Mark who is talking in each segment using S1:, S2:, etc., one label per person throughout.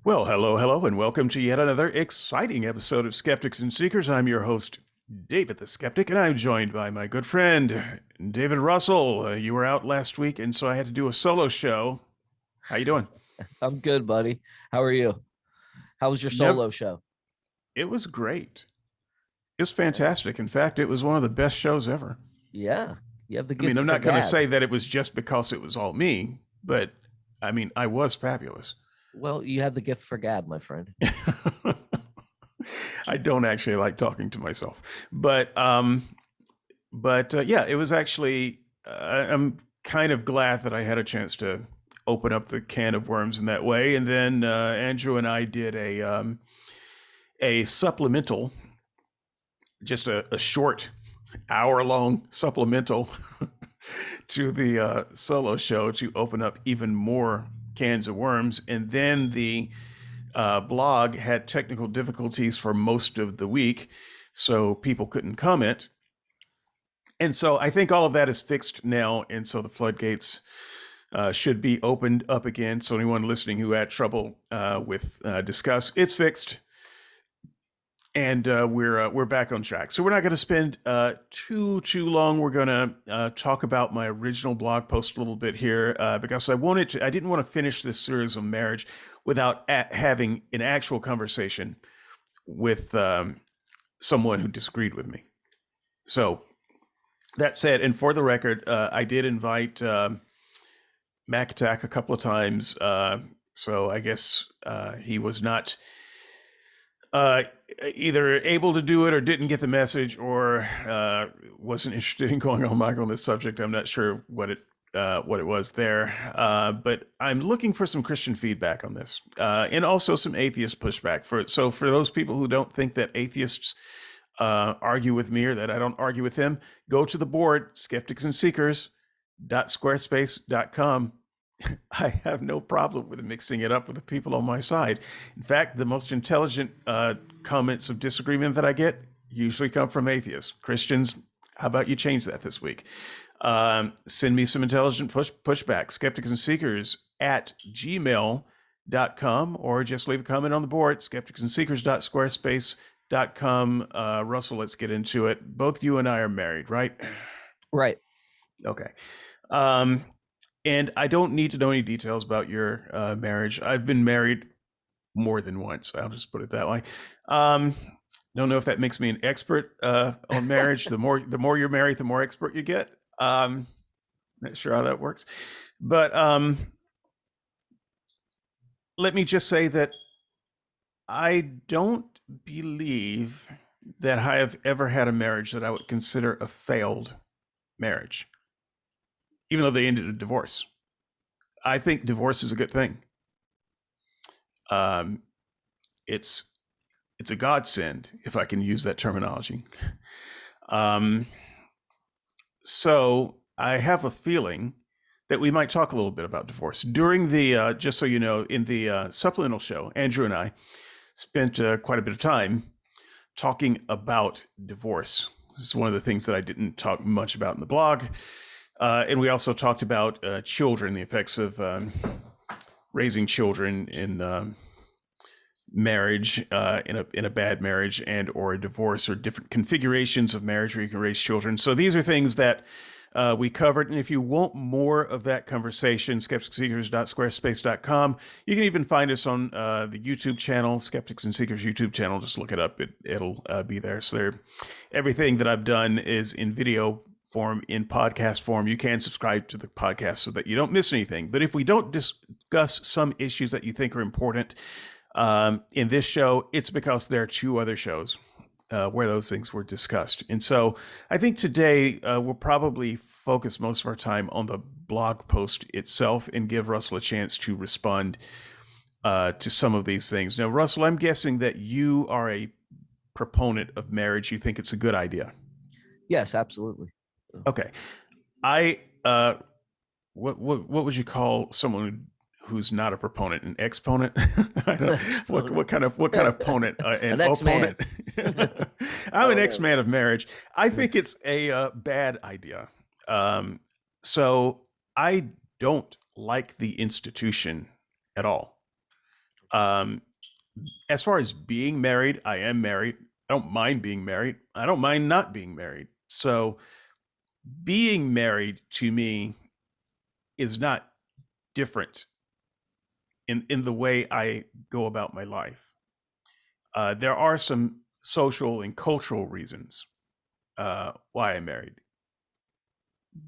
S1: Well, hello, and welcome to yet another exciting episode of Skeptics and Seekers. I'm your host, David the Skeptic, and I'm joined by my good friend, David Russell. You were out last week, and so I had to do a solo show. How you doing?
S2: I'm good, buddy. How are you? How was your
S1: Never.
S2: solo show?
S1: It was great. It was
S2: Nice.
S1: fantastic. In fact, it was one of the best shows ever.
S2: Yeah, you have the
S1: I mean,
S2: gift
S1: I'm
S2: for
S1: not going to
S2: gab.
S1: say that it was just because it was all me, but I mean, I was fabulous.
S2: Well, you have the gift for gab, my friend.
S1: I don't actually like talking to myself, but yeah, it was actually. I'm kind of glad that I had a chance to open up the can of worms in that way. And then Andrew and I did a supplemental, just a short hour-long supplemental to the solo show to open up even more cans of worms. And then the blog had technical difficulties for most of the week, so people couldn't comment. And so I think all of that is fixed now, and so the floodgates should be opened up again. So anyone listening who had trouble with Discuss, it's fixed, and we're back on track. So we're not going to spend too long. We're going to talk about my original blog post a little bit here because I didn't want to finish this series on marriage without having an actual conversation with someone who disagreed with me. So that said, and for the record, I did invite Mac Attack a couple of times. So I guess he was not uh, either able to do it or didn't get the message or wasn't interested in going on mic on this subject. I'm not sure what it was there, but I'm looking for some Christian feedback on this, and also some atheist pushback. For those people who don't think that atheists argue with me or that I don't argue with them, go to the board, skeptics and seekers squarespace.com. I have no problem with mixing it up with the people on my side. In fact, the most intelligent comments of disagreement that I get usually come from atheists. Christians, how about you change that this week? Send me some intelligent pushback, skeptics and seekers at gmail.com, or just leave a comment on the board, skeptics and seekers.squarespace.com. Russell, let's get into it. Both you and I are married, right?
S2: Right.
S1: Okay. Um, and I don't need to know any details about your marriage. I've been married more than once. I'll just put it that way. Um, don't know if that makes me an expert on marriage. The more you're married, the more expert you get. Not sure how that works, but let me just say that I don't believe that I have ever had a marriage that I would consider a failed marriage, even though they ended in divorce. I think divorce is a good thing. Um, it's it's a godsend, if I can use that terminology. Um, so I have a feeling that we might talk a little bit about divorce during the. Just so you know, in the supplemental show, Andrew and I spent quite a bit of time talking about divorce. This is one of the things that I didn't talk much about in the blog. And we also talked about children, the effects of raising children in marriage, in a bad marriage, and or a divorce, or different configurations of marriage where you can raise children. So these are things that we covered. And if you want more of that conversation, skepticsandseekers.squarespace.com. You can even find us on the YouTube channel, Skeptics and Seekers YouTube channel. Just look it up. It'll be there. So everything that I've done is in video form, in podcast form. You can subscribe to the podcast so that you don't miss anything. But if we don't discuss some issues that you think are important in this show, it's because there are two other shows where those things were discussed. And so I think today we'll probably focus most of our time on the blog post itself and give Russell a chance to respond to some of these things. Now, Russell, I'm guessing that you are a proponent of marriage. You think it's a good idea.
S2: Yes, absolutely.
S1: Okay. I what would you call someone who's not a proponent? An exponent? I don't, what kind of opponent? An
S2: An X-Man.
S1: opponent? I'm an
S2: Oh no.
S1: ex-man of marriage. I think it's a bad idea. So I don't like the institution at all. Um, as far as being married, I am married. I don't mind being married. I don't mind not being married. So being married to me is not different in the way I go about my life. There are some social and cultural reasons why I'm married,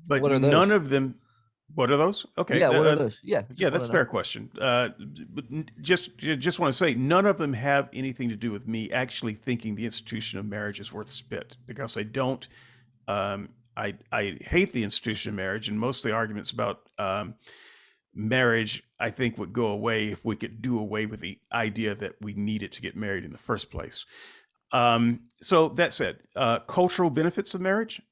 S1: but
S2: What are
S1: none
S2: those?
S1: of them. What are those? Okay,
S2: Yeah, what are those? Yeah,
S1: yeah,
S2: just want
S1: that's
S2: to
S1: a
S2: know.
S1: fair question. But just want to say none of them have anything to do with me actually thinking the institution of marriage is worth spit, because I don't. I hate the institution of marriage, and most of the arguments about marriage, I think, would go away if we could do away with the idea that we needed to get married in the first place. So that said, cultural benefits of marriage,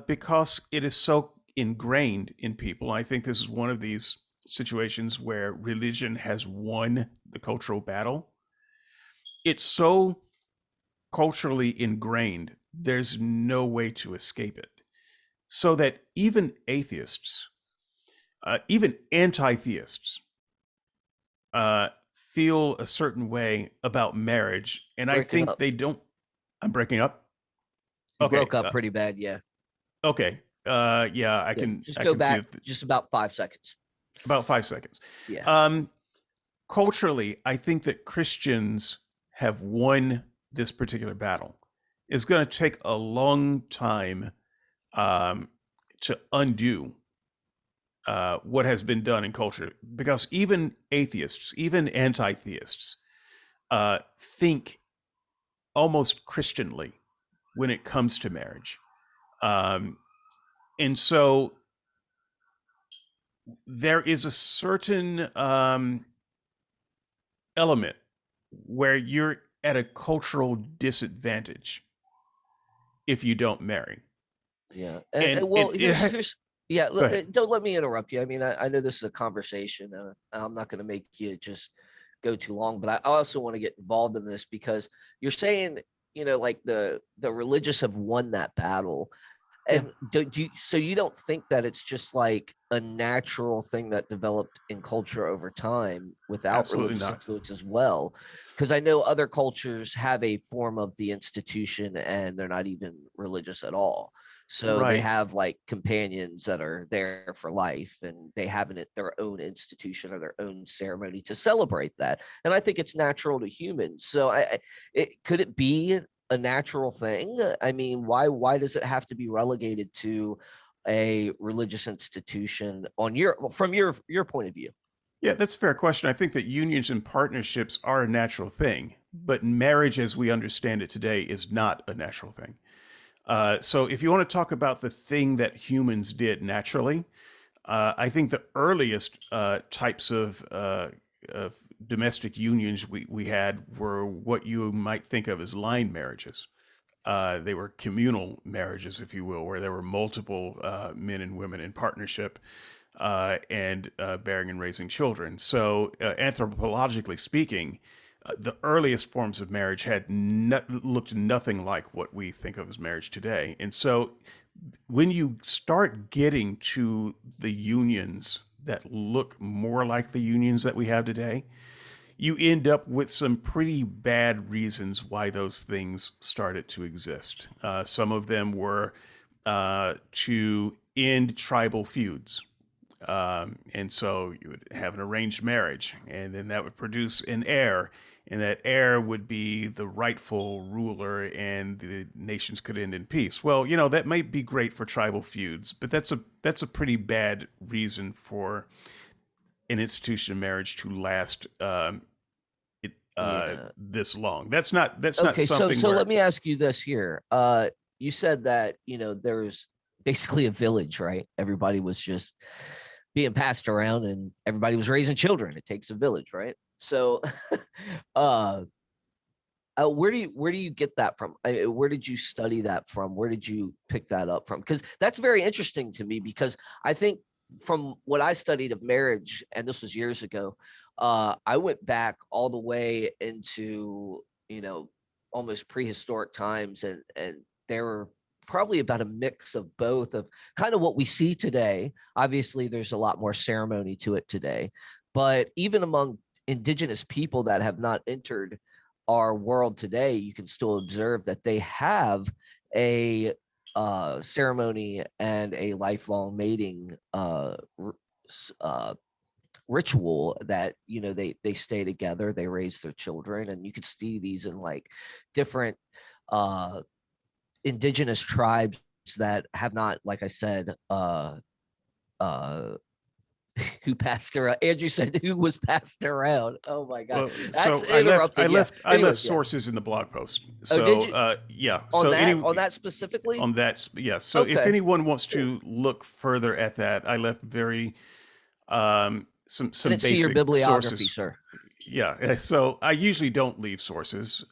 S1: because it is so ingrained in people. I think this is one of these situations where religion has won the cultural battle. It's so culturally ingrained, there's no way to escape it. So that even atheists, even anti theists, feel a certain way about marriage. And I
S2: Breaking
S1: think
S2: up.
S1: they don't. I'm breaking up.
S2: You
S1: Okay.
S2: broke up pretty bad. Yeah.
S1: Okay. Yeah, I
S2: Yeah.
S1: can
S2: Just
S1: I
S2: go
S1: can see
S2: back
S1: it.
S2: just about 5 seconds.
S1: About 5 seconds.
S2: Yeah.
S1: Um, culturally, I think that Christians have won this particular battle. It's going to take a long time um, to undo what has been done in culture, because even atheists, even anti-theists, think almost Christianly when it comes to marriage. Um, and so there is a certain element where you're at a cultural disadvantage if you don't marry.
S2: Yeah.
S1: And
S2: Well,
S1: it
S2: here's yeah,
S1: go ahead.
S2: don't let me interrupt you. I mean, I know this is a conversation. I'm not going to make you just go too long, but I also want to get involved in this because you're saying, like the religious have won that battle.
S1: Yeah,
S2: And so you don't think that it's just like a natural thing that developed in culture over time without
S1: absolutely
S2: religious
S1: not.
S2: influence as well? Because I know other cultures have a form of the institution and they're not even religious at all. So they
S1: Right.
S2: have like companions that are there for life and they have their own institution or their own ceremony to celebrate that. And I think it's natural to humans. So could it be a natural thing? I mean, why does it have to be relegated to a religious institution from your point of view?
S1: Yeah, that's a fair question. I think that unions and partnerships are a natural thing, but marriage as we understand it today is not a natural thing. So if you want to talk about the thing that humans did naturally, I think the earliest types of domestic unions we had were what you might think of as line marriages. They were communal marriages, if you will, where there were multiple men and women in partnership and bearing and raising children. So, anthropologically speaking, the earliest forms of marriage looked nothing like what we think of as marriage today. And so, when you start getting to the unions that look more like the unions that we have today, you end up with some pretty bad reasons why those things started to exist. Some of them were to end tribal feuds. And so you would have an arranged marriage, and then that would produce an heir, and that heir would be the rightful ruler, and the nations could end in peace. Well, that might be great for tribal feuds, but that's a pretty bad reason for an institution of marriage to last
S2: Yeah.
S1: this long. That's not
S2: Okay, so
S1: something
S2: so
S1: where.
S2: let me ask you this here. You said that, there's basically a village, right? Everybody was just being passed around and everybody was raising children. It takes a village, right? So uh where do you get that from? Where did you study that from? Where did you pick that up from? Because that's very interesting to me because I think from what I studied of marriage, and this was years ago, I went back all the way into, almost prehistoric times and there were probably about a mix of both of kind of what we see today. Obviously, there's a lot more ceremony to it today, but even among indigenous people that have not entered our world today, you can still observe that they have a ceremony and a lifelong mating uh, ritual that, they stay together, they raise their children, and you could see these in like different uh indigenous tribes that have not, like I said, uh who passed around. Andrew said who was passed around. Oh my god.
S1: Well,
S2: That's
S1: so
S2: interrupted. Yeah.
S1: I left
S2: Anyways, yeah.
S1: sources in the blog post.
S2: Oh, did
S1: So
S2: you?
S1: yeah.
S2: On
S1: So
S2: that
S1: any
S2: on that specifically?
S1: on that, yeah. So if
S2: Okay.
S1: anyone wants
S2: Cool.
S1: to look further at that, I left very
S2: I
S1: some
S2: didn't see your
S1: basic
S2: bibliography,
S1: sources.
S2: sir.
S1: Yeah. So I usually don't leave sources.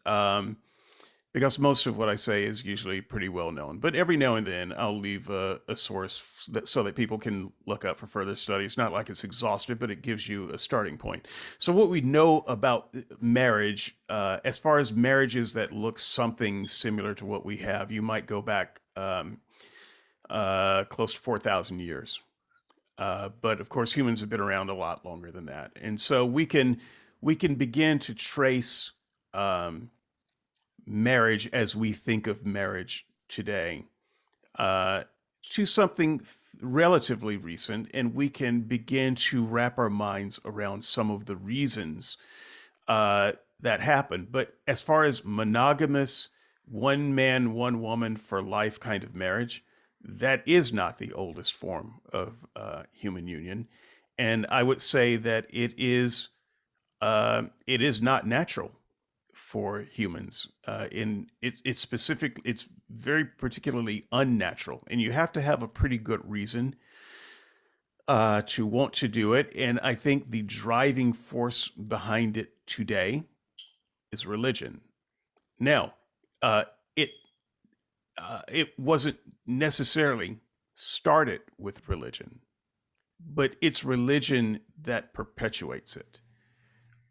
S1: Because most of what I say is usually pretty well known. But every now and then I'll leave a source so that people can look up for further studies. Not like it's exhaustive, but it gives you a starting point. So what we know about marriage, as far as marriages that look something similar to what we have, you might go back close to 4,000 years. But of course, humans have been around a lot longer than that, and so we can begin to trace. Marriage as we think of marriage today uh, to something relatively recent, and we can begin to wrap our minds around some of the reasons uh, that happened. But as far as monogamous, one man, one woman for life kind of marriage, that is not the oldest form of human union. And I would say that it is not natural for humans. It's specific. It's very particularly unnatural, and you have to have a pretty good reason to want to do it. And I think the driving force behind it today is religion. Now, uh, it it wasn't necessarily started with religion, but it's religion that perpetuates it.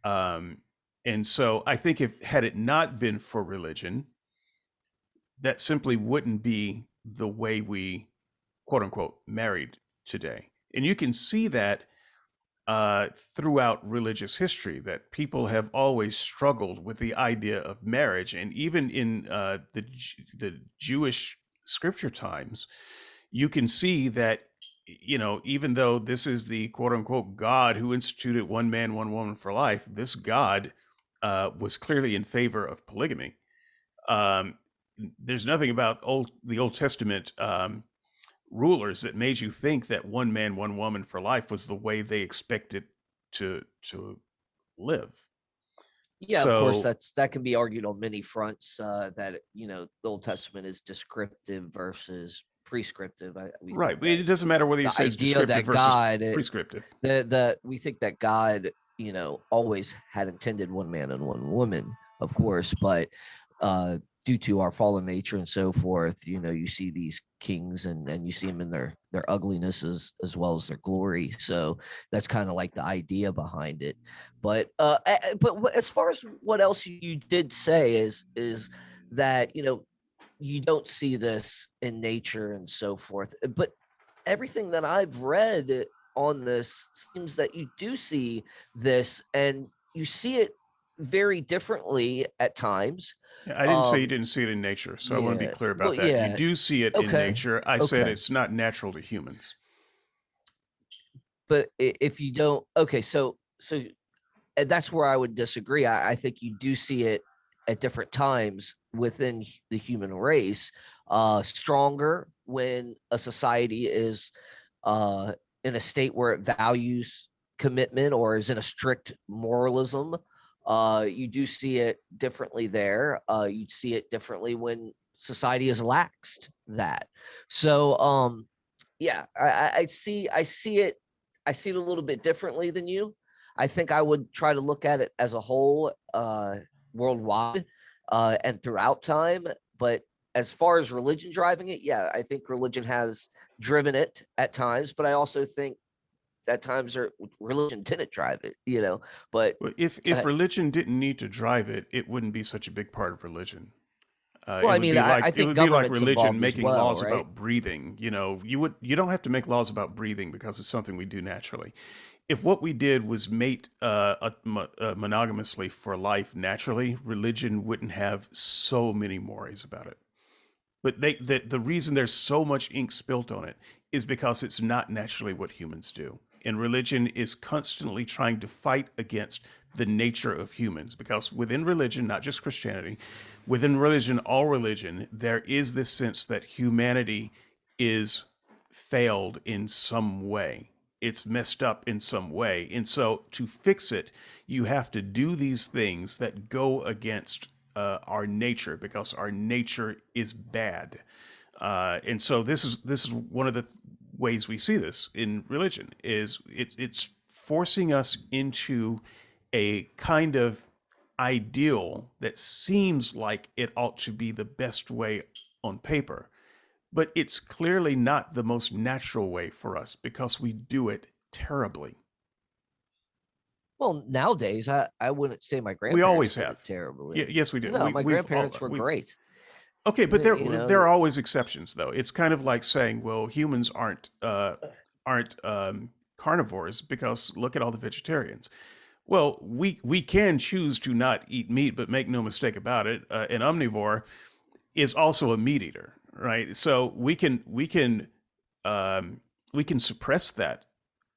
S1: Um, and so I think if had it not been for religion, that simply wouldn't be the way we quote unquote married today. And you can see that throughout religious history, that people have always struggled with the idea of marriage. And even in the Jewish scripture times, you can see that, even though this is the quote unquote God who instituted one man, one woman for life, this God was clearly in favor of polygamy. Um, there's nothing about the Old Testament rulers that made you think that one man, one woman for life was the way they expected to live.
S2: Yeah, of course,
S1: So
S2: that can be argued on many fronts. That the Old Testament is descriptive versus prescriptive. We
S1: right,
S2: think
S1: it
S2: that
S1: doesn't matter whether you
S2: the
S1: say it's
S2: idea
S1: descriptive
S2: that
S1: versus
S2: God,
S1: prescriptive.
S2: the we think that God, always had intended one man and one woman, of course, but uh, due to our fallen nature and so forth, you see these kings, and you see them in their ugliness as well as their glory. So that's kind of like the idea behind it. But as far as what else you did say is that you don't see this in nature and so forth. But everything that I've read on this seems that you do see this, and you see it very differently at times.
S1: I didn't say you
S2: Um,
S1: didn't see it in nature, so I want to be
S2: yeah,
S1: clear
S2: well,
S1: about that. You
S2: yeah,
S1: do see it in
S2: okay,
S1: nature. I said
S2: okay.
S1: it's not natural to humans.
S2: But if you don't, okay, so and that's where I would disagree. I think you do see it at different times within the human race. Stronger when a society is uh, in a state where it values commitment or is in a strict moralism. You do see it differently there. You see it differently when society has laxed that. So yeah, I see it a little bit differently than you. I think I would try to look at it as a whole, worldwide, and throughout time. But as far as religion driving it, yeah, I think religion has driven it at times. But I also think at times religion didn't drive it. But
S1: Well,
S2: go
S1: if
S2: ahead.
S1: religion didn't need to drive it, it wouldn't be such a big part of religion.
S2: Well, I mean, I
S1: It
S2: think
S1: would be like
S2: government's
S1: religion
S2: involved as
S1: making
S2: well,
S1: laws
S2: right?
S1: about breathing. You don't have to make laws about breathing because it's something we do naturally. if what we did was mate monogamously for life naturally, religion wouldn't have so many mores about it. But the reason there's so much ink spilt on it is because it's not naturally what humans do. And religion is constantly trying to fight against the nature of humans. Because within religion, not just Christianity, within religion, all religion, there is this sense that humanity is failed in some way. It's messed up in some way. And so to fix it, you have to do these things that go against our nature, because our nature is bad. And so this is one of the ways we see this in religion, is it's forcing us into a kind of ideal that seems like it ought to be the best way on paper, but it's clearly not the most natural way for us because we do it terribly.
S2: Well, nowadays, I wouldn't say my
S1: We
S2: grandparents
S1: always
S2: did
S1: have.
S2: it terribly.
S1: Yes, we do.
S2: No, my
S1: We've
S2: grandparents were
S1: we've
S2: great.
S1: okay, but
S2: You
S1: there
S2: know,
S1: are always exceptions, though. It's kind of like saying, well, humans aren't carnivores because look at all the vegetarians. Well, we can choose to not eat meat, but make no mistake about it, an omnivore is also a meat eater, right? So we can suppress that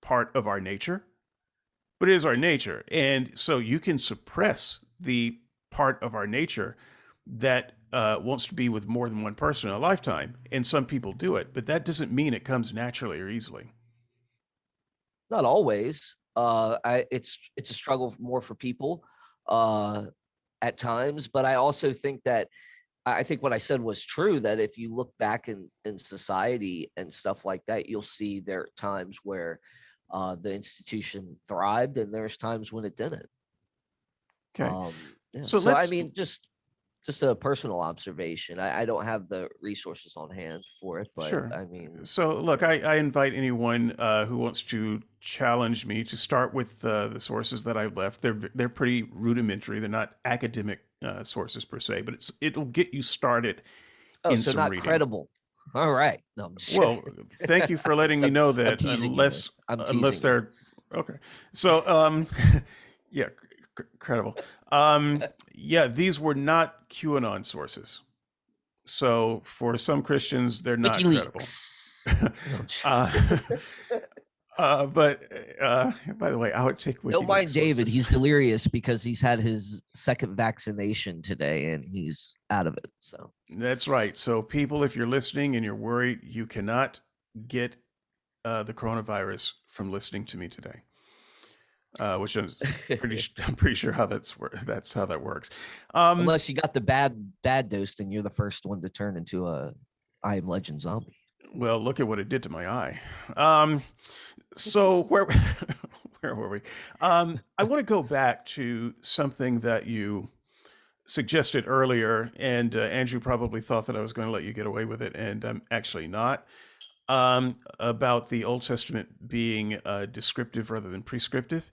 S1: part of our nature, but it is our nature. And so you can suppress the part of our nature that wants to be with more than one person in a lifetime. And some people do it, but that doesn't mean it comes naturally or easily.
S2: not always. It's a struggle more for people uh, at times, but I also think that I think what I said was true. That if you look back in society and stuff like that, you'll see there are times where the institution thrived, and there's times when it didn't.
S1: Okay.
S2: Yeah.
S1: So
S2: So I
S1: let's,
S2: mean, just a personal observation. I don't have the resources on hand for it, but
S1: sure.
S2: I mean,
S1: So look, I invite anyone who wants to challenge me to start with the sources that I've left. They're pretty rudimentary. They're not academic sources per se, but it'll get you started
S2: oh,
S1: in
S2: so
S1: some
S2: not
S1: reading.
S2: credible. All right. No, I'm just
S1: Well, thank you for letting me
S2: I'm,
S1: know
S2: I'm
S1: that
S2: teasing you. I'm
S1: unless
S2: teasing you.
S1: they're okay. So yeah, credible. Yeah, these were not QAnon sources. So for some Christians, they're not credible.
S2: WikiLeaks. No,
S1: uh, but by the way, I would take
S2: don't
S1: WikiLeaks
S2: mind David.
S1: sources.
S2: He's delirious because he's had his second vaccination today and he's out of it. So
S1: That's right. So people, if you're listening and you're worried, you cannot get the coronavirus from listening to me today. Which I'm pretty sure how that's how that works.
S2: unless you got the bad dose, then you're the first one to turn into a I Am Legend zombie.
S1: Well, look at what it did to my eye. So where where were we? I want to go back to something that you suggested earlier, and Andrew probably thought that I was going to let you get away with it, and I'm actually not. About the Old Testament being descriptive rather than prescriptive.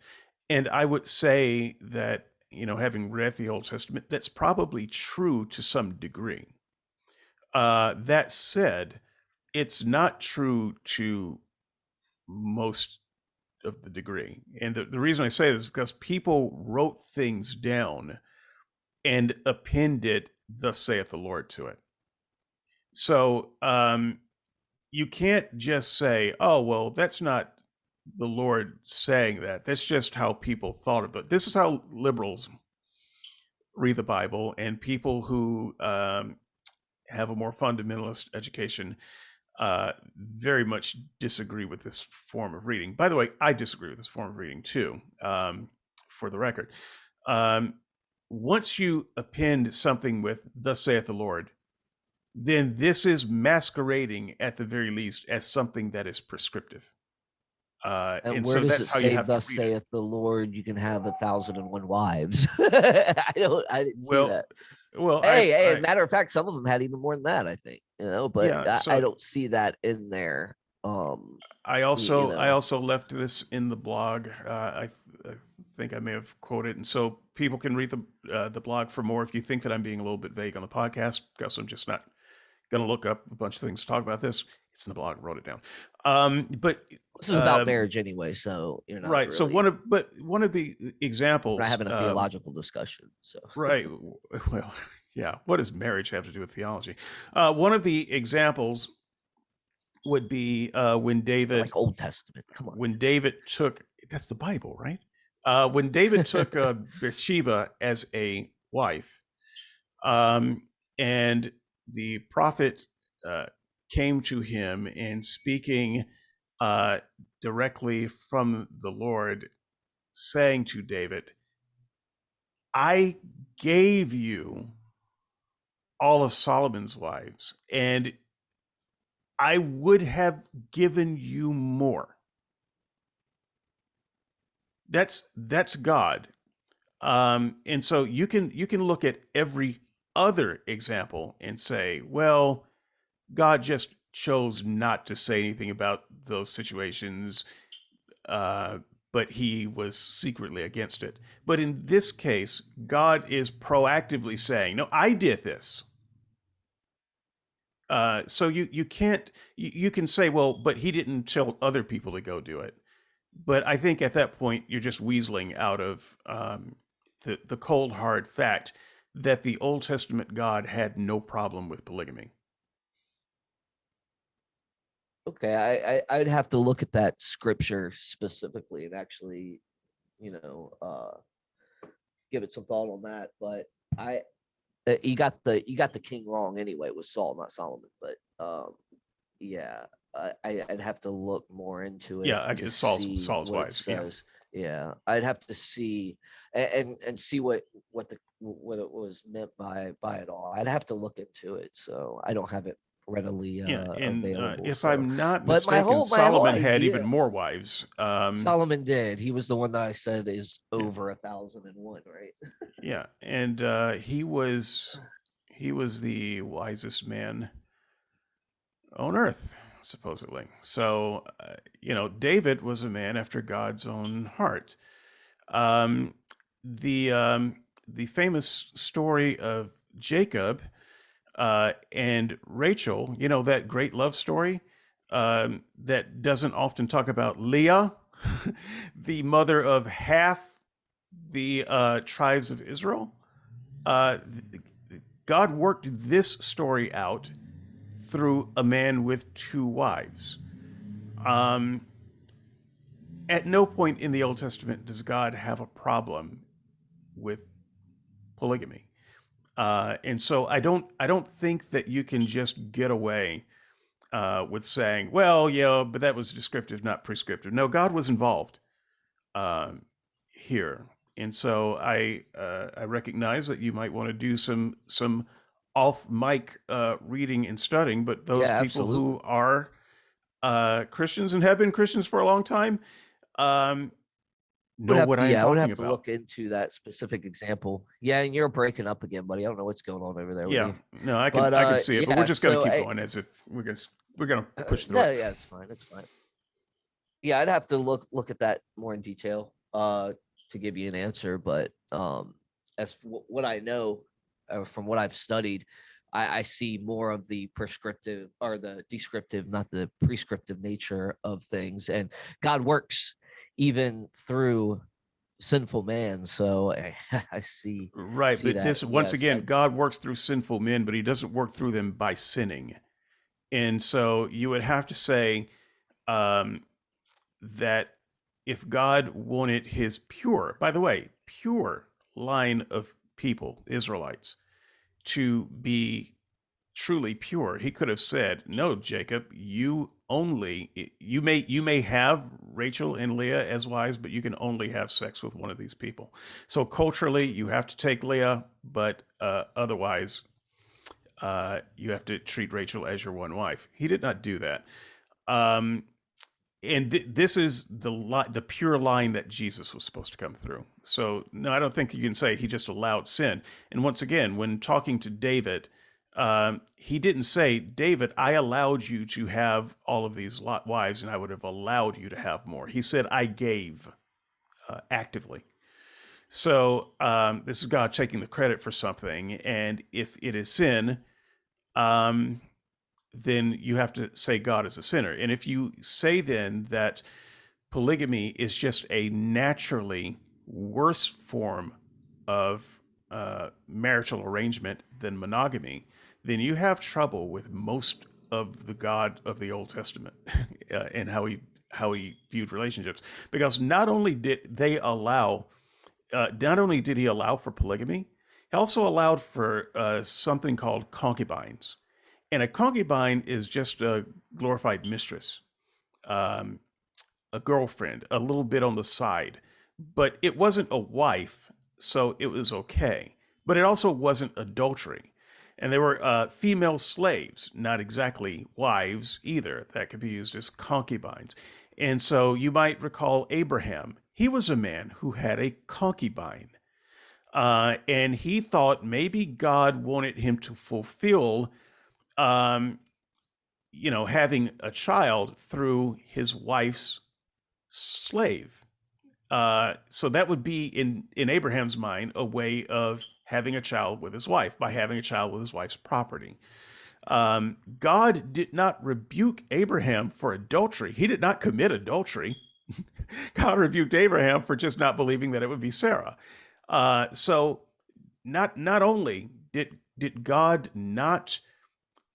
S1: And I would say that, having read the Old Testament, that's probably true to some degree. That said, it's not true to most of the degree. And the reason I say this is because people wrote things down and appended, thus saith the Lord, to it. So you can't just say, oh, well, that's not the Lord saying that. That's just how people thought of it. This is how liberals read the Bible, and people who have a more fundamentalist education very much disagree with this form of reading. By the way, I disagree with this form of reading too, for the record. Um, Once you append something with, thus saith the Lord, then this is masquerading at the very least as something that is prescriptive.
S2: And
S1: And
S2: where
S1: so
S2: does
S1: that's
S2: it
S1: how you
S2: say,
S1: have to
S2: "Thus
S1: read it.
S2: saith the Lord"? You can have 1,001 wives. I didn't see
S1: Well,
S2: that.
S1: well,
S2: Hey,
S1: I
S2: matter of fact, some of them had even more than that. I think but
S1: yeah.
S2: I
S1: So
S2: don't see that in there.
S1: I also left this in the blog. I think I may have quoted, and so people can read the blog for more. If you think that I'm being a little bit vague on the podcast, because I'm just not going to look up a bunch of things to talk about this, It's in the blog. I wrote it down. But
S2: This is about
S1: um,
S2: marriage anyway, so you're not
S1: right. So
S2: really
S1: one of the
S2: we're not
S1: examples,
S2: having a theological discussion. So
S1: right? Well, yeah. What does marriage have to do with theology? One of the examples would be
S2: we're like Old Testament. Come on.
S1: when David took, that's the Bible, right? When David took Bathsheba as a wife, um, and the prophet uh, came to him and speaking uh, directly from the Lord, saying to David, I gave you all of Solomon's wives, and I would have given you more. That's God. And so you can look at every other example and say, well, God just chose not to say anything about those situations, uh, but he was secretly against it. But in this case, God is proactively saying, no, I did this. So you can't you can say, well, but he didn't tell other people to go do it. But I think at that point you're just weaseling out of the cold hard fact that the Old Testament God had no problem with polygamy.
S2: Okay, I'd have to look at that scripture specifically and actually, you know, give it some thought on that. But I you got the king wrong anyway. It was Saul, not Solomon. But yeah, I'd have to look more into it
S1: Yeah, I
S2: to
S1: guess
S2: see
S1: Saul's
S2: what it
S1: wives. Yeah,
S2: says. Yeah, I'd have to see and see what it was meant by it all. I'd have to look into it. So I don't have it readily
S1: yeah. And
S2: available.
S1: if
S2: So,
S1: I'm not
S2: but
S1: mistaken,
S2: my whole
S1: Solomon had even
S2: idea,
S1: more wives.
S2: Solomon did. He was the one that I said is over 1,001, right?
S1: Yeah, and he was the wisest man on earth, supposedly. So David was a man after God's own heart. Um, the famous story of Jacob and Rachel, that great love story that doesn't often talk about Leah, the mother of half the tribes of Israel. Uh, God worked this story out through a man with two wives. Um, at no point in the Old Testament does God have a problem with polygamy. And so I don't think that you can just get away with saying, well, yeah, but that was descriptive, not prescriptive. No, God was involved um, here, and so I recognize that you might want to do some off mic reading and studying, but
S2: Yeah,
S1: those people
S2: absolutely.
S1: who are Christians and have been Christians for a long time um, know what I am
S2: I would
S1: talking
S2: have to
S1: about.
S2: look into that specific example. Yeah, and you're breaking up again, buddy. I don't know what's going on over there with
S1: Yeah,
S2: you.
S1: no, I can
S2: But
S1: I can see it, but we're
S2: yeah,
S1: just gonna
S2: so
S1: keep going as if we're gonna push through
S2: no,
S1: it.
S2: yeah, it's fine. It's fine. Yeah, I'd have to look at that more in detail to give you an answer, but what I know from what I've studied, I see more of the prescriptive or the descriptive, not the prescriptive nature of things, and God works even through sinful man. So I
S1: Right,
S2: see
S1: but
S2: that.
S1: this once
S2: Yes,
S1: again, God works through sinful men, but He doesn't work through them by sinning. And so you would have to say um, that if God wanted His pure, by the way, pure line of people, Israelites, to be truly pure, he could have said, no, Jacob, you may have Rachel and Leah as wives, but you can only have sex with one of these people. So culturally you have to take Leah, but otherwise you have to treat Rachel as your one wife. He did not do that. um, and this is the pure line that Jesus was supposed to come through. So no, I don't think you can say he just allowed sin. And once again, when talking to David, he didn't say, David, I allowed you to have all of these wives, and I would have allowed you to have more. He said, I gave actively. So this is God taking the credit for something, and if it is sin, um, then you have to say God is a sinner. And if you say then that polygamy is just a naturally worse form of marital arrangement than monogamy, then you have trouble with most of the God of the Old Testament and how he viewed relationships. Because not only did he allow for polygamy, he also allowed for something called concubines. And a concubine is just a glorified mistress. Um, a girlfriend, a little bit on the side, but it wasn't a wife, so it was okay. But it also wasn't adultery. And there were female slaves, not exactly wives either, that could be used as concubines. And so you might recall Abraham. He was a man who had a concubine. And he thought maybe God wanted him to fulfill, um, having a child through his wife's slave. So that would be in Abraham's mind a way of having a child with his wife by having a child with his wife's property. God did not rebuke Abraham for adultery. He did not commit adultery. God rebuked Abraham for just not believing that it would be Sarah. So not only did God not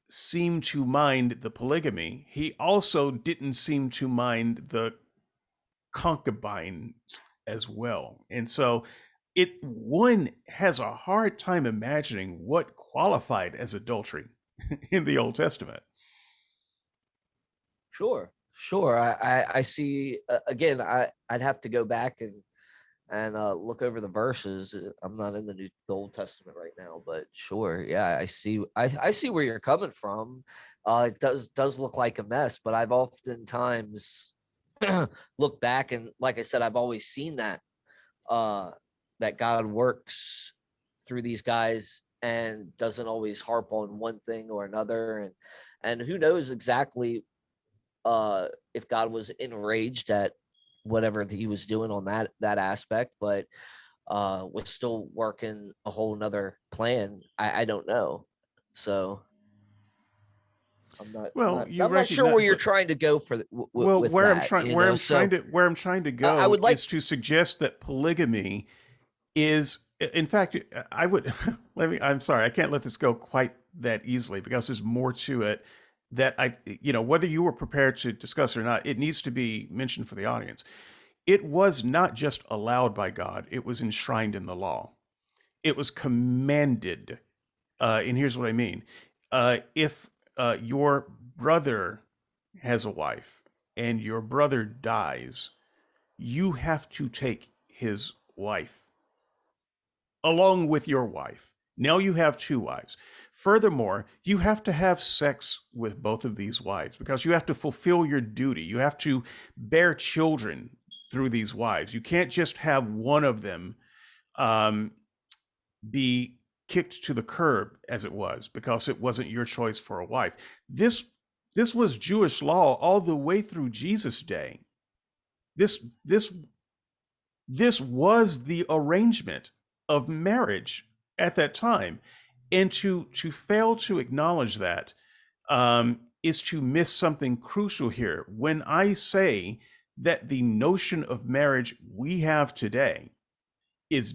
S1: seem to mind the polygamy, he also didn't seem to mind the concubines as well. And so one has a hard time imagining what qualified as adultery in the Old Testament.
S2: Sure, sure. I see. Again, I'd have to go back and look over the verses. I'm not in the Old Testament right now, but sure, yeah, I see. I see where you're coming from. It does look like a mess, but I've oftentimes looked back, and like I said, I've always seen uh, that God works through these guys and doesn't always harp on one thing or another, and who knows exactly if God was enraged at whatever he was doing on that aspect, but was still working a whole nother plan. I don't know. So I'm not
S1: Well,
S2: not
S1: you
S2: I'm not sure
S1: recognize,
S2: where you're
S1: but
S2: trying to go
S1: well,
S2: with that, you know. So
S1: where I'm trying to
S2: I
S1: go
S2: would like
S1: is to suggest that polygamy is, in fact, I would I'm sorry, I can't let this go quite that easily because there's more to it that whether you were prepared to discuss or not, it needs to be mentioned for the audience. It was not just allowed by God, it was enshrined in the law. It was commanded. And here's what I mean. If your brother has a wife and your brother dies, you have to take his wife along with your wife. Now you have two wives. Furthermore, you have to have sex with both of these wives because you have to fulfill your duty. You have to bear children through these wives. You can't just have one of them um, be kicked to the curb, as it was, because it wasn't your choice for a wife. This this was Jewish law all the way through Jesus' day. This this this was the arrangement of marriage at that time, and to fail to acknowledge that is to miss something crucial here. When I say that the notion of marriage we have today is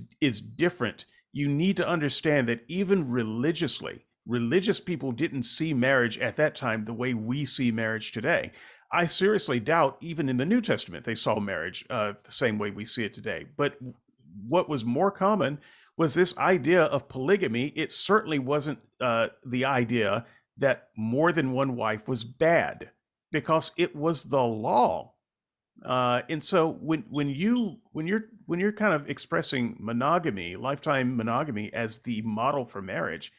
S1: different, you need to understand that even religiously, religious people didn't see marriage at that time the way we see marriage today. I seriously doubt even in the New Testament they saw marriage the same way we see it today. But what was more common was this idea of polygamy. It certainly wasn't the idea that more than one wife was bad because it was the law. And so when you're kind of expressing monogamy, lifetime monogamy as the model for marriage,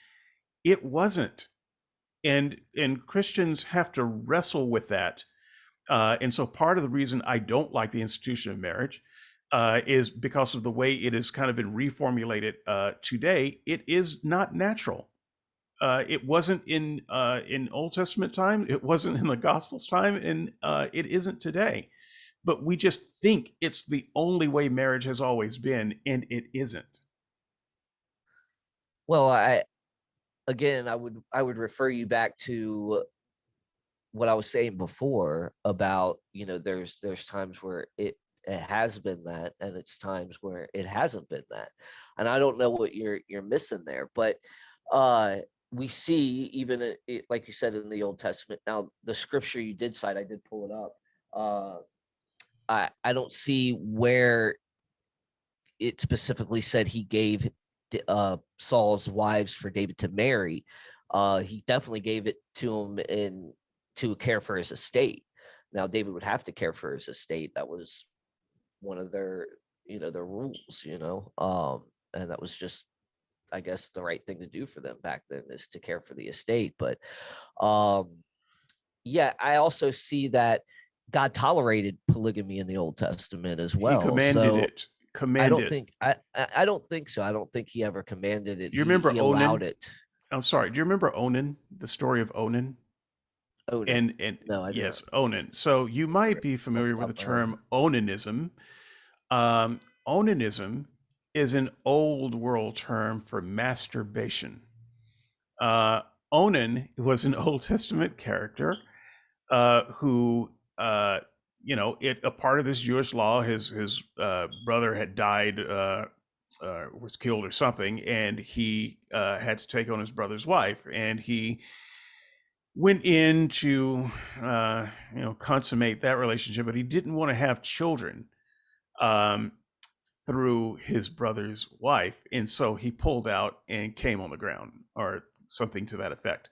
S1: it wasn't. And Christians have to wrestle with that. And so part of the reason I don't like the institution of marriage is because of the way it has kind of been reformulated today. It is not natural. It wasn't in Old Testament time. It wasn't in the Gospels time, and it isn't today. But we just think it's the only way marriage has always been, and it isn't.
S2: well, I again I would refer you back to what I was saying before about, there's times where it has been that, and it's times where it hasn't been that. And I don't know what you're missing there, but uh we see even like you said in the Old Testament. Now, the scripture you did cite, I did pull it up. I don't see where it specifically said he gave Saul's wives for David to marry. He definitely gave it to him in to care for his estate. Now, David would have to care for his estate. That was one of their rules, and that was just, I guess, the right thing to do for them back then, is to care for the estate. But um, yeah, I also see that God tolerated polygamy in the Old Testament as
S1: He
S2: well.
S1: commanded
S2: So
S1: it. Commanded.
S2: I don't think so. I don't think he ever commanded it.
S1: You
S2: He
S1: remember
S2: allowed
S1: Onan?
S2: it.
S1: I'm sorry. Do you remember Onan? The story of Onan?
S2: Onan.
S1: And
S2: No, I do not.
S1: yes, Onan. So you might be
S2: Off
S1: familiar
S2: the
S1: with
S2: top
S1: the
S2: of my head.
S1: term onanism. Onanism is an old world term for masturbation. Uh, Onan was an Old Testament character who, a part of this Jewish law. His brother had died, was killed or something, and he had to take on his brother's wife, and he went in to consummate that relationship, but he didn't want to have children um, through his brother's wife, and so he pulled out and came on the ground, or something to that effect.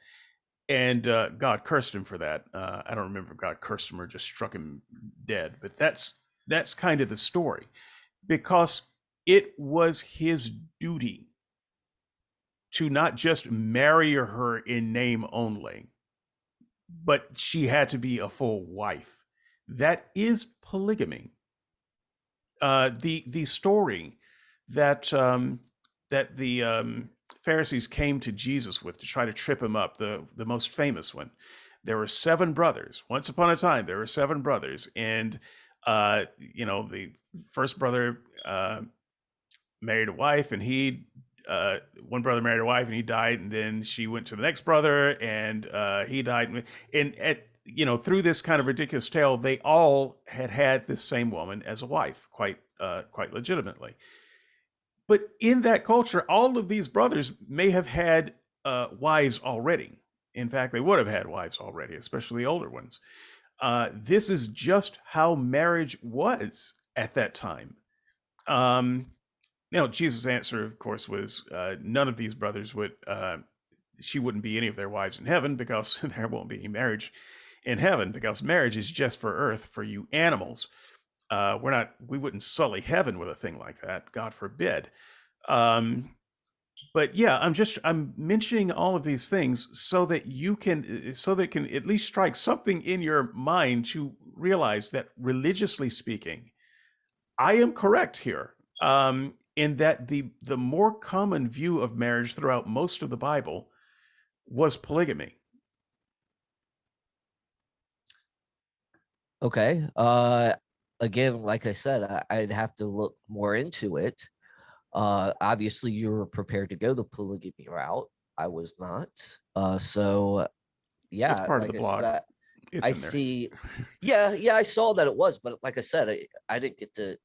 S1: And God cursed him for that. I don't remember if God cursed him or just struck him dead, but that's kind of the story, because it was his duty to not just marry her in name only, but she had to be a full wife. That is polygamy. The story that the Pharisees came to Jesus with to try to trip him up, the most famous one. There were seven brothers. Once upon a time, there were seven brothers, and the first brother married a wife, and one brother married a wife and he died, and then she went to the next brother, and he died, and through this kind of ridiculous tale, they all had this same woman as a wife, quite legitimately. But in that culture, all of these brothers may have had wives already. In fact, they would have had wives already, especially the older ones. This is just how marriage was at that time. Um, Jesus' answer, of course, was none of these brothers she wouldn't be any of their wives in heaven, because there won't be any marriage in heaven, because marriage is just for earth, for you animals. We wouldn't sully heaven with a thing like that, God forbid. Um, but yeah, I'm mentioning all of these things so that it can at least strike something in your mind to realize that, religiously speaking, I am correct here. In that the more common view of marriage throughout most of the Bible was polygamy.
S2: Okay. Again, like I said, I'd have to look more into it. Obviously, you were prepared to go the polygamy route. I was not. So
S1: It's
S2: yeah,
S1: part of the
S2: like I said,
S1: blog. It's
S2: I
S1: in there.
S2: see. Yeah, I saw that it was, but like I said, I didn't get to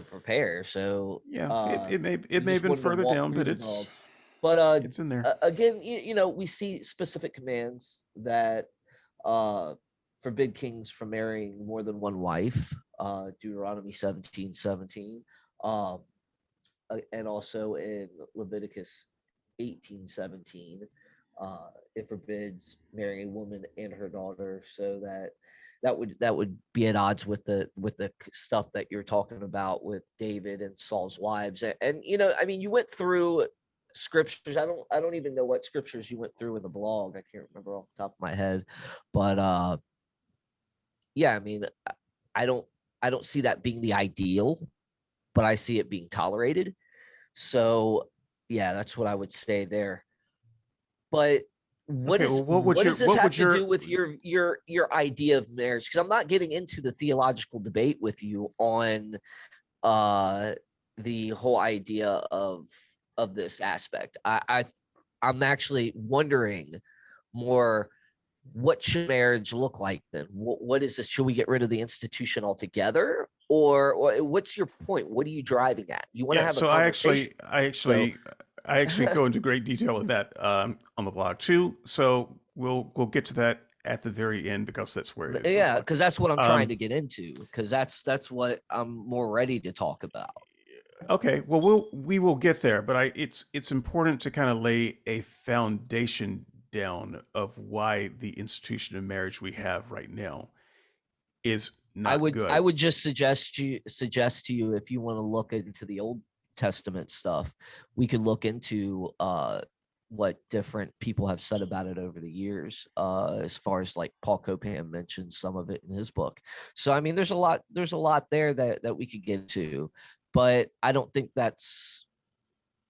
S2: prepare. So
S1: Yeah, it
S2: you
S1: may have
S2: just
S1: been
S2: wanted to
S1: further
S2: walk
S1: down,
S2: through
S1: but
S2: the
S1: it's
S2: blog. But
S1: it's in there.
S2: again, we see specific commands that forbid kings from marrying more than one wife. Deuteronomy 17:17. Um, and also in Leviticus 18:17, it forbids marrying a woman and her daughter, so that would be at odds with the stuff that you're talking about with David and Saul's wives. And I mean, you went through scriptures. I don't even know what scriptures you went through in the blog. I can't remember off the top of my head, but yeah, I mean, I don't I don't see that being the ideal, but I see it being tolerated. So yeah, that's what I would say there. But what
S1: Okay,
S2: is
S1: well,
S2: what does this
S1: what
S2: have
S1: would
S2: to do
S1: your
S2: with your idea of marriage? Because I'm not getting into the theological debate with you on uh the whole idea of this aspect. I'm actually wondering more what should marriage look like then? What is this? Should we get rid of the institution altogether? Or what's your point? What are you driving at? You want to
S1: Yeah,
S2: have a
S1: so I
S2: conversation?
S1: actually, I
S2: So
S1: actually, I actually go into great detail of that on the blog too. So we'll get to that at the very end because that's where it is in the
S2: yeah,
S1: blog.
S2: because that's what I'm trying
S1: Um,
S2: to get into. Because that's what I'm more ready to talk about.
S1: okay, well we will get there, but it's important to kind of lay a foundation down of why the institution of marriage we have right now is not
S2: I
S1: good.
S2: would just suggest to you, if you want to look into the Old Testament stuff, we could look into what different people have said about it over the years, as far as like Paul Copan mentioned some of it in his book. So I mean there's a lot there that we could get to, but I don't think that's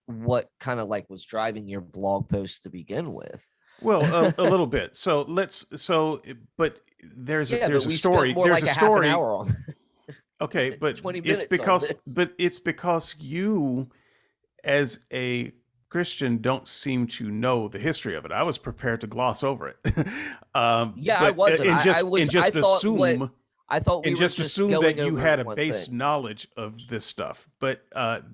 S2: what kind of like was driving your blog post to begin with.
S1: Well, a little bit. So but
S2: Yeah, but
S1: there's a
S2: we spent
S1: story.
S2: more
S1: There's
S2: like
S1: a
S2: a half an
S1: story.
S2: hour on we
S1: Okay,
S2: spent
S1: but
S2: 20 minutes on this.
S1: it's because you as a Christian don't seem to know the history of it. I was prepared to gloss over it,
S2: Yeah, I
S1: but
S2: wasn't. I was. I thought what I thought we
S1: and
S2: were
S1: just
S2: just
S1: assume that
S2: going
S1: you
S2: over
S1: had a
S2: one
S1: base
S2: thing.
S1: knowledge of this stuff. But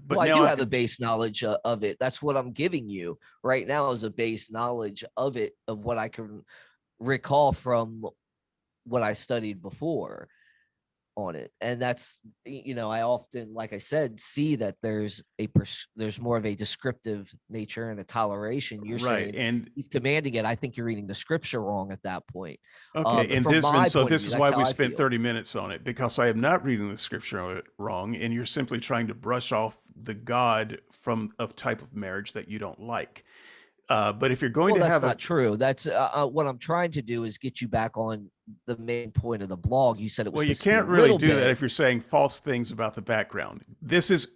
S2: Well, I
S1: now
S2: do
S1: I
S2: have a
S1: can.
S2: base knowledge of it. That's what I'm giving you right now is a base knowledge of it, of what I can recall from what I studied before on it. And that's, I often, like I said, see that there's more of a descriptive nature and a toleration. You're
S1: Right,
S2: saying
S1: and
S2: he's commanding it. I think you're reading the scripture wrong at that point.
S1: okay,
S2: From
S1: and
S2: my
S1: so
S2: point of
S1: this
S2: view,
S1: is
S2: that's
S1: why
S2: how
S1: we
S2: I
S1: spent
S2: feel.
S1: 30 minutes on it because I am not reading the scripture wrong, and you're simply trying to brush off the God from of type of marriage that you don't like. But if you're going
S2: Well,
S1: to
S2: that's
S1: have a
S2: not true. That's what I'm trying to do is get you back on the main point of the blog. You said it was
S1: well, you
S2: supposed to be a
S1: can't really
S2: little
S1: do that
S2: bit,
S1: if you're saying false things about the background. This is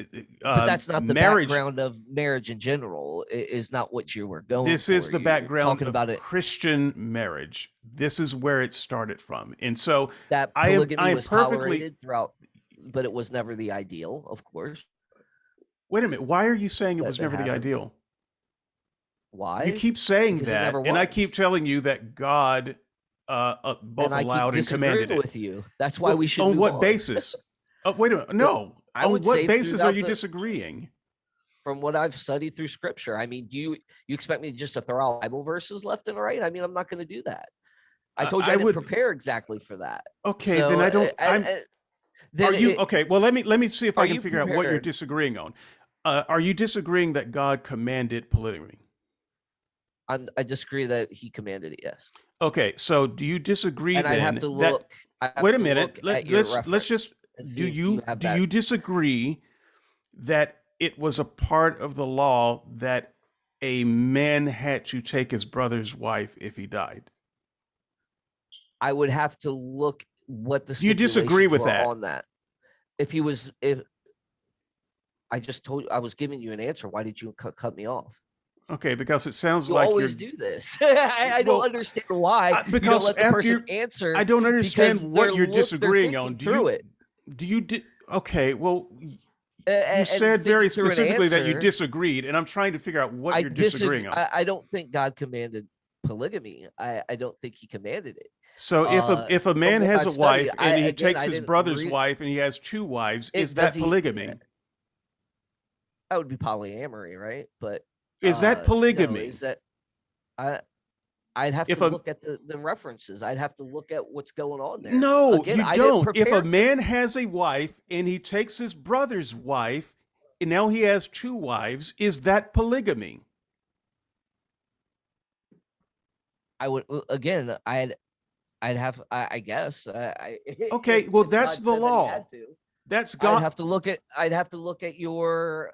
S2: but that's not the
S1: marriage.
S2: background of marriage in general. Is not what you were going
S1: This is
S2: for.
S1: the
S2: You're
S1: background
S2: talking
S1: of
S2: about it
S1: Christian marriage. This is where it started from, and so
S2: that
S1: I
S2: polygamy
S1: am
S2: was
S1: perfectly.
S2: tolerated throughout, but it was never the ideal, of course,
S1: Wait a minute. Why are you saying it was
S2: that
S1: never the
S2: happened.
S1: ideal? You
S2: Why?
S1: keep saying
S2: Because it
S1: that,
S2: never
S1: and I keep
S2: was.
S1: telling you that God
S2: And
S1: both
S2: I keep
S1: allowed and commanded
S2: disagreeing
S1: it.
S2: with you. That's why
S1: Well,
S2: we should
S1: on
S2: move
S1: what
S2: on.
S1: basis? Oh, wait a minute.
S2: Uh,
S1: No.
S2: I
S1: On
S2: would
S1: what
S2: say
S1: basis are
S2: throughout
S1: you
S2: the
S1: disagreeing?
S2: from what I've studied through scripture. I mean, you expect me just to throw out Bible verses left and right? I mean, I'm not going to do that. I told you
S1: I
S2: I didn't
S1: would.
S2: prepare exactly for that.
S1: Okay, then
S2: So,
S1: I don't. I'm. Are
S2: then
S1: you okay? Well, let me see if
S2: are
S1: I can
S2: you
S1: figure out what you're
S2: prepared?
S1: disagreeing on. Are you disagreeing that God commanded polygamy?
S2: I disagree that he commanded it. Yes,
S1: Okay, so do you disagree
S2: and I'd have
S1: then
S2: to
S1: that?
S2: look. I have
S1: Wait a
S2: to
S1: minute.
S2: look at your
S1: Let's
S2: reference
S1: just.
S2: and see if you have
S1: Do
S2: that.
S1: you disagree that it was a part of the law that a man had to take his brother's wife if he died?
S2: I would have to look what the
S1: Do you disagree
S2: stipulations
S1: with
S2: were
S1: that?
S2: on that. If I just told you I was giving you an answer, why did you cut me off?
S1: Okay, because it sounds
S2: You
S1: like you're
S2: always do this. I don't
S1: well
S2: understand why you don't
S1: because
S2: let the person
S1: I
S2: answer
S1: don't understand
S2: because
S1: what you're
S2: they're
S1: disagreeing on.
S2: thinking through it.
S1: Okay, well you
S2: And
S1: said very
S2: thinking through an
S1: specifically that you
S2: answer.
S1: disagreed, and I'm trying to figure out what
S2: I
S1: you're
S2: disagree.
S1: disagreeing on.
S2: I don't think God commanded polygamy. I don't think he commanded it.
S1: So if a
S2: From
S1: man
S2: what
S1: has a
S2: I've studied,
S1: wife and he
S2: I
S1: takes his
S2: didn't
S1: brother's
S2: read
S1: wife and he has two wives, is
S2: it. Does
S1: that
S2: he?
S1: polygamy?
S2: That would be polyamory, right? But
S1: Is that
S2: no,
S1: polygamy?
S2: is that I I'd have to
S1: If a
S2: look at the references. I'd have to look at what's going on there.
S1: No,
S2: Again,
S1: you
S2: I didn't
S1: don't. If a
S2: prepare for
S1: man has a wife and he takes his brother's wife, and now he has two wives, is that polygamy?
S2: I would again, I'd have I guess
S1: Okay, well
S2: if
S1: that's
S2: God
S1: the
S2: said that he had
S1: law.
S2: to,
S1: That's God.
S2: I'd have to look at your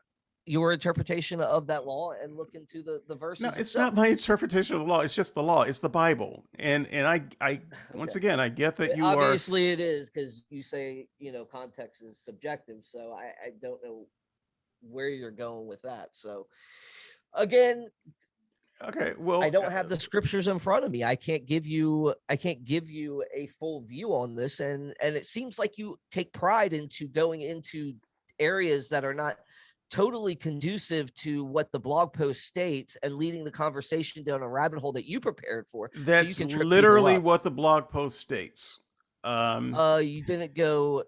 S2: interpretation of that law and look into the
S1: No,
S2: verses
S1: it's not
S2: itself.
S1: my interpretation of the law. It's just the law. It's the Bible. And I once
S2: Okay.
S1: again, I get that you are.
S2: Obviously it is because you say, context is subjective. So I don't know where you're going with that. So again,
S1: Okay,
S2: I
S1: well,
S2: don't have the scriptures in front of me. I can't give you a full view on this. And it seems like you take pride into going into areas that are not totally conducive to what the blog post states and leading the conversation down a rabbit hole that you prepared for, so you
S1: That's
S2: can trip people
S1: literally
S2: up.
S1: what the blog post states.
S2: You didn't go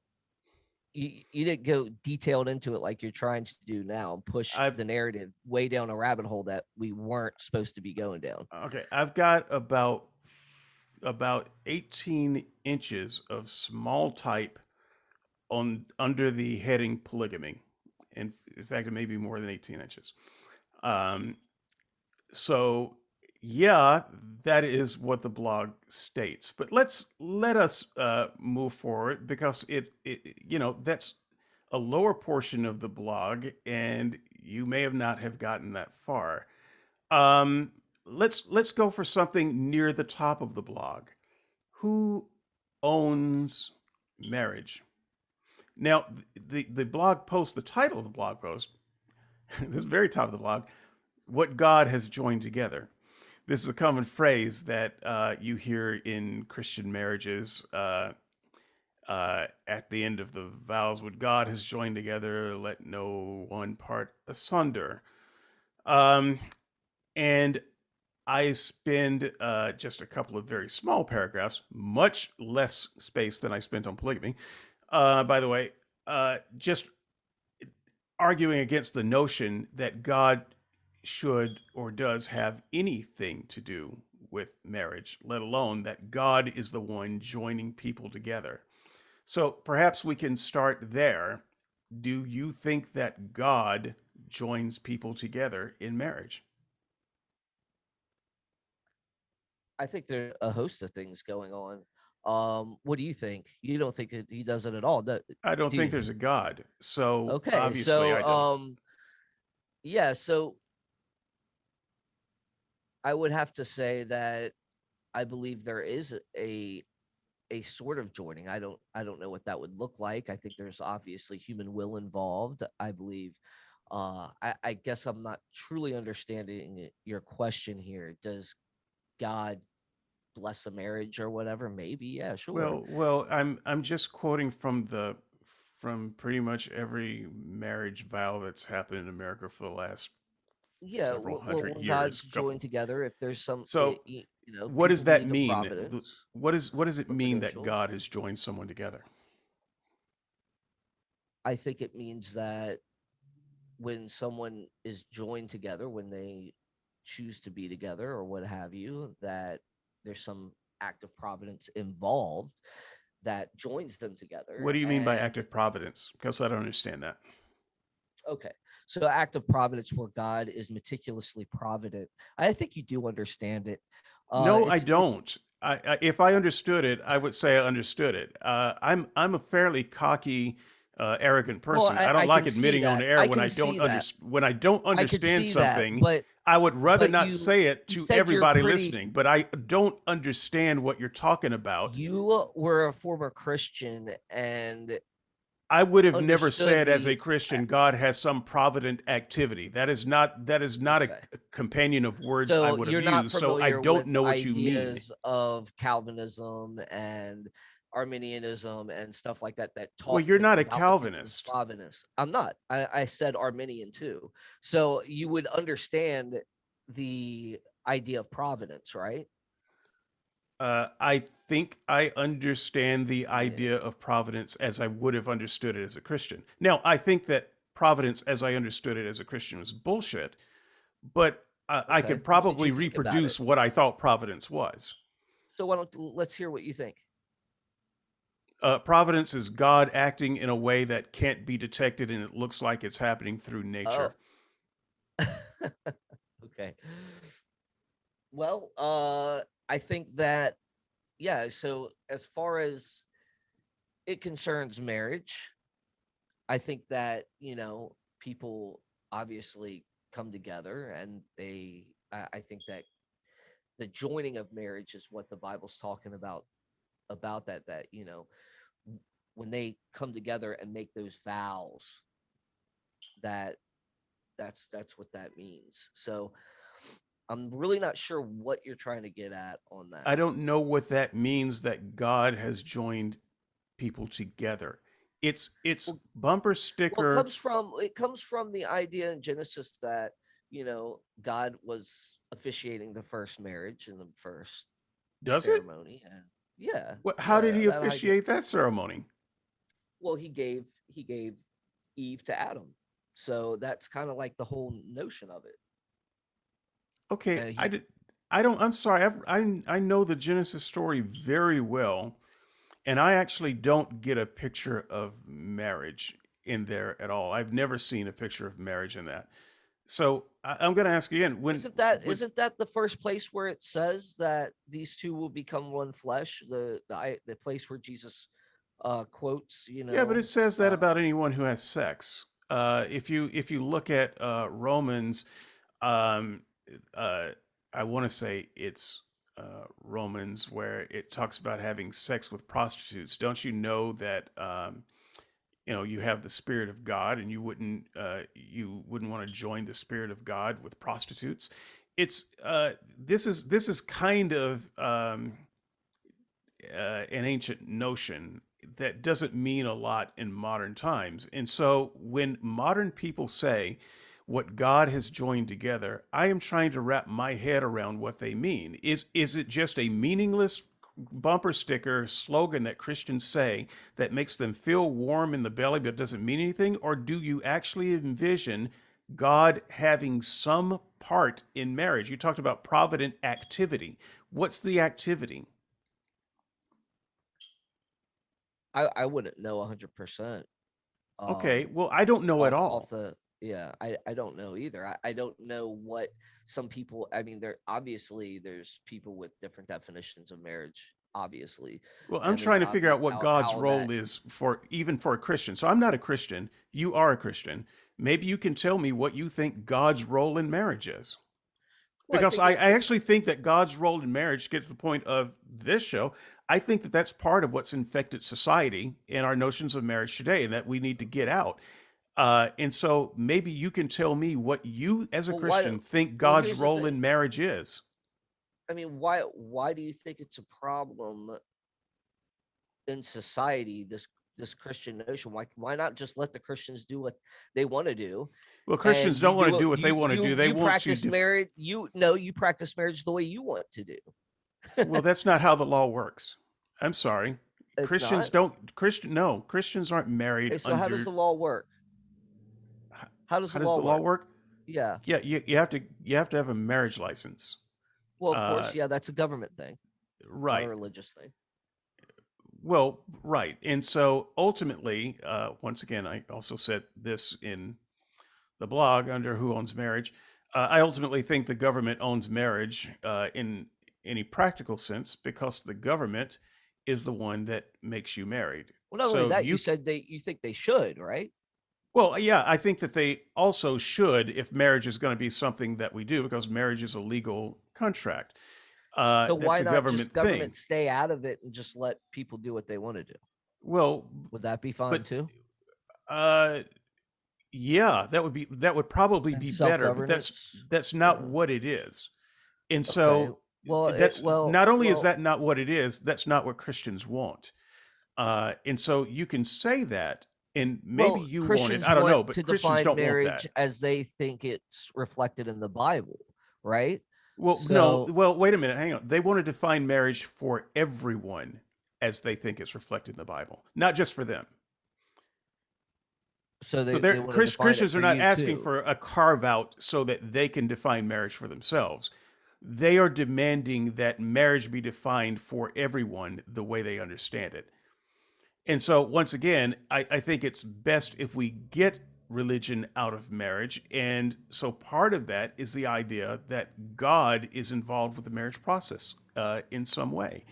S2: you didn't go detailed into it like you're trying to do now and push
S1: I've
S2: the narrative way down a rabbit hole that we weren't supposed to be going down.
S1: Okay, I've got about 18 inches of small type on under the heading polygamy. And in fact, it may be more than 18 inches. Um, so yeah, that is what the blog states. But let us move forward because that's a lower portion of the blog, and you may have not have gotten that far. Um, let's go for something near the top of the blog. Who owns marriage? Now, the blog post, the title of the blog post, this very top of the blog, what God has joined together. This is a common phrase that you hear in Christian marriages. At the end of the vows, what God has joined together, let no one part asunder. Um, and I spend just a couple of very small paragraphs, much less space than I spent on polygamy. By the way, just arguing against the notion that God should or does have anything to do with marriage, let alone that God is the one joining people together. So perhaps we can start there. Do you think that God joins people together in marriage?
S2: I think there's a host of things going on. What do you think? You don't think that he does it at all,
S1: I don't
S2: do
S1: think
S2: you?
S1: there's a God. So
S2: Okay,
S1: obviously
S2: so
S1: I don't.
S2: yeah, so I would have to say that I believe there is a sort of joining. I don't know what that would look like. I think there's obviously human will involved. I believe I guess I'm not truly understanding your question here. Does God bless a marriage or whatever? Maybe, yeah, sure.
S1: Well, I'm just quoting from pretty much every marriage vow that's happened in America for the last
S2: Yeah,
S1: several
S2: well,
S1: hundred
S2: when God's
S1: years. Couple.
S2: joined together, if there's some,
S1: So, what
S2: people
S1: does that
S2: believe in
S1: mean?
S2: providence,
S1: What does it mean that
S2: providential.
S1: God has joined someone together?
S2: I think it means that when someone is joined together, when they choose to be together or what have you, that there's some act of providence involved that joins them
S1: What
S2: together.
S1: do you mean by
S2: And
S1: active providence? Because I don't understand that.
S2: okay, so act of providence where God is meticulously provident. I think you do understand it.
S1: No, I
S2: It's
S1: don't. If I understood it, I would say I understood it. I'm a fairly cocky, arrogant
S2: well,
S1: person. I don't
S2: I
S1: like
S2: can see
S1: admitting on
S2: that.
S1: air
S2: I
S1: when
S2: can see that.
S1: when I don't
S2: I could
S1: understand
S2: see that,
S1: something. I would rather
S2: but
S1: not say it
S2: you
S1: to
S2: said you're
S1: everybody
S2: pretty.
S1: listening. But I don't understand what you're talking about.
S2: You were a former Christian and
S1: I would have never
S2: understood
S1: said as a
S2: the
S1: Christian God has some provident activity. That is not a
S2: okay.
S1: companion of words I
S2: So
S1: would have
S2: you're not
S1: used. So I
S2: familiar
S1: don't
S2: with
S1: know what you mean.
S2: ideas of Calvinism and Arminianism and stuff like that that
S1: Well,
S2: talk
S1: you're not a
S2: about meticulous
S1: Calvinist.
S2: providence. I'm not. I said Arminian too. So you would understand the idea of providence, right?
S1: I think I understand the
S2: Yeah.
S1: idea of providence as I would have understood it as a Christian. Now, I think that providence, as I understood it as a Christian, was bullshit, but I
S2: Okay.
S1: could
S2: What did you
S1: probably
S2: think about
S1: reproduce
S2: it?
S1: what I thought providence was.
S2: So why don't let's hear what you think.
S1: Providence is God acting in a way that can't be detected and it looks like it's happening through nature.
S2: Oh, okay. Well, I think that yeah, so as far as it concerns marriage, I think that, people obviously come together and I think that the joining of marriage is what the Bible's talking about that, when they come together and make those vows, that that's what that means. So I'm really not sure what you're trying to get at on
S1: I
S2: that.
S1: don't know what that means that God has joined people together. It's
S2: Well,
S1: bumper
S2: well,
S1: sticker.
S2: it comes from the idea in Genesis that God was officiating the first marriage and the first
S1: Does it?
S2: ceremony, and yeah,
S1: What? How did
S2: yeah,
S1: he
S2: that idea.
S1: officiate that ceremony?
S2: Well, he gave Eve to Adam, so that's kind of like the whole notion of it.
S1: Okay,
S2: And
S1: I
S2: he
S1: did. I don't. I'm sorry. I know the Genesis story very well, and I actually don't get a picture of marriage in there at all. I've never seen a picture of marriage in that. So I'm going to ask you again.
S2: isn't that
S1: When
S2: isn't that the first place where it says that these two will become one flesh? The place where Jesus quotes,
S1: Yeah, but it says that
S2: uh,
S1: about anyone who has sex. If you look at Romans, um, uh, I want to say it's Romans where it talks about having sex with prostitutes. Don't you know that you have the Spirit of God, and you wouldn't want to join the Spirit of God with prostitutes? It's this is kind of an ancient notion that doesn't mean a lot in modern times. And so when modern people say what God has joined together, I am trying to wrap my head around what they mean. Is it just a meaningless bumper sticker slogan that Christians say that makes them feel warm in the belly but doesn't mean anything? Or do you actually envision God having some part in marriage? You talked about provident activity. What's the activity?
S2: I wouldn't know 100%.
S1: Okay,
S2: Um,
S1: well, I don't know at
S2: off
S1: all.
S2: the Yeah, I don't know either. I don't know what some people. I mean, there's people with different definitions of marriage, obviously,
S1: Well, I'm
S2: and there's
S1: trying to figure
S2: obvious
S1: out what God's
S2: how that.
S1: role is for even for a Christian. So I'm not a Christian. You are a Christian. Maybe you can tell me what you think God's role in marriage is.
S2: Well, I
S1: Because
S2: think
S1: I actually think that God's role in marriage gets to the point of this show. I think that that's part of what's infected society and our notions of marriage today, and that we need to get out. And so maybe you can tell me what you, as a
S2: well why
S1: Christian, think
S2: well
S1: God's
S2: here's the
S1: role
S2: thing.
S1: in marriage is.
S2: I mean, why do you think it's a problem in society, this Christian notion? Why not just let the Christians do what they want to do,
S1: Well,
S2: and
S1: Christians
S2: you
S1: don't want
S2: do
S1: to
S2: it,
S1: do what they want to do. They
S2: you
S1: want to
S2: practice marriage, you practice marriage the way you want to do.
S1: Well, that's not how the law works. I'm sorry.
S2: It's
S1: Christians
S2: not.
S1: don't Christian no, Christians aren't married
S2: Okay, so how does
S1: under
S2: the law work? How does
S1: how
S2: the
S1: does
S2: law
S1: the law
S2: work?
S1: work?
S2: Yeah.
S1: Yeah, you have to have a marriage license.
S2: Well, of
S1: Uh
S2: course, yeah, that's a government thing, not a
S1: right.
S2: religious thing.
S1: Well, right. And so ultimately, once again, I also said this in the blog under Who Owns Marriage. I ultimately think the government owns marriage in any practical sense because the government is the one that makes you married.
S2: Well, not only
S1: So
S2: that, you said you think they should, right?
S1: well, yeah, I think that they also should if marriage is going to be something that we do because marriage is a legal contract.
S2: So
S1: That's
S2: why
S1: a
S2: not
S1: government
S2: just
S1: thing.
S2: government stay out of it and just let people do what they want to do?
S1: Well,
S2: Would that be fine
S1: but
S2: too?
S1: uh, yeah, that would probably
S2: And
S1: be
S2: self
S1: better, but
S2: governance?
S1: that's not
S2: Yeah.
S1: what it is. And
S2: Okay.
S1: so
S2: Well,
S1: that's not only is
S2: well,
S1: that not what it is, that's not what Christians want. And so you can say that, and maybe
S2: well,
S1: you want it.
S2: Christians
S1: I don't
S2: want
S1: know, but
S2: to
S1: Christians
S2: define
S1: don't want that.
S2: marriage as they think it's reflected in the Bible, right?
S1: Well, no.
S2: So,
S1: Well, wait a minute. Hang on. They want to define marriage for everyone as they think it's reflected in the Bible, not just for them.
S2: so
S1: So
S2: they want to define it
S1: Christians are
S2: for
S1: not
S2: you
S1: asking
S2: too.
S1: for a carve out so that they can define marriage for themselves. They are demanding that marriage be defined for everyone the way they understand it. And so, once again, I think it's best if we get religion out of marriage. And so, part of that is the idea that God is involved with the marriage process in some way.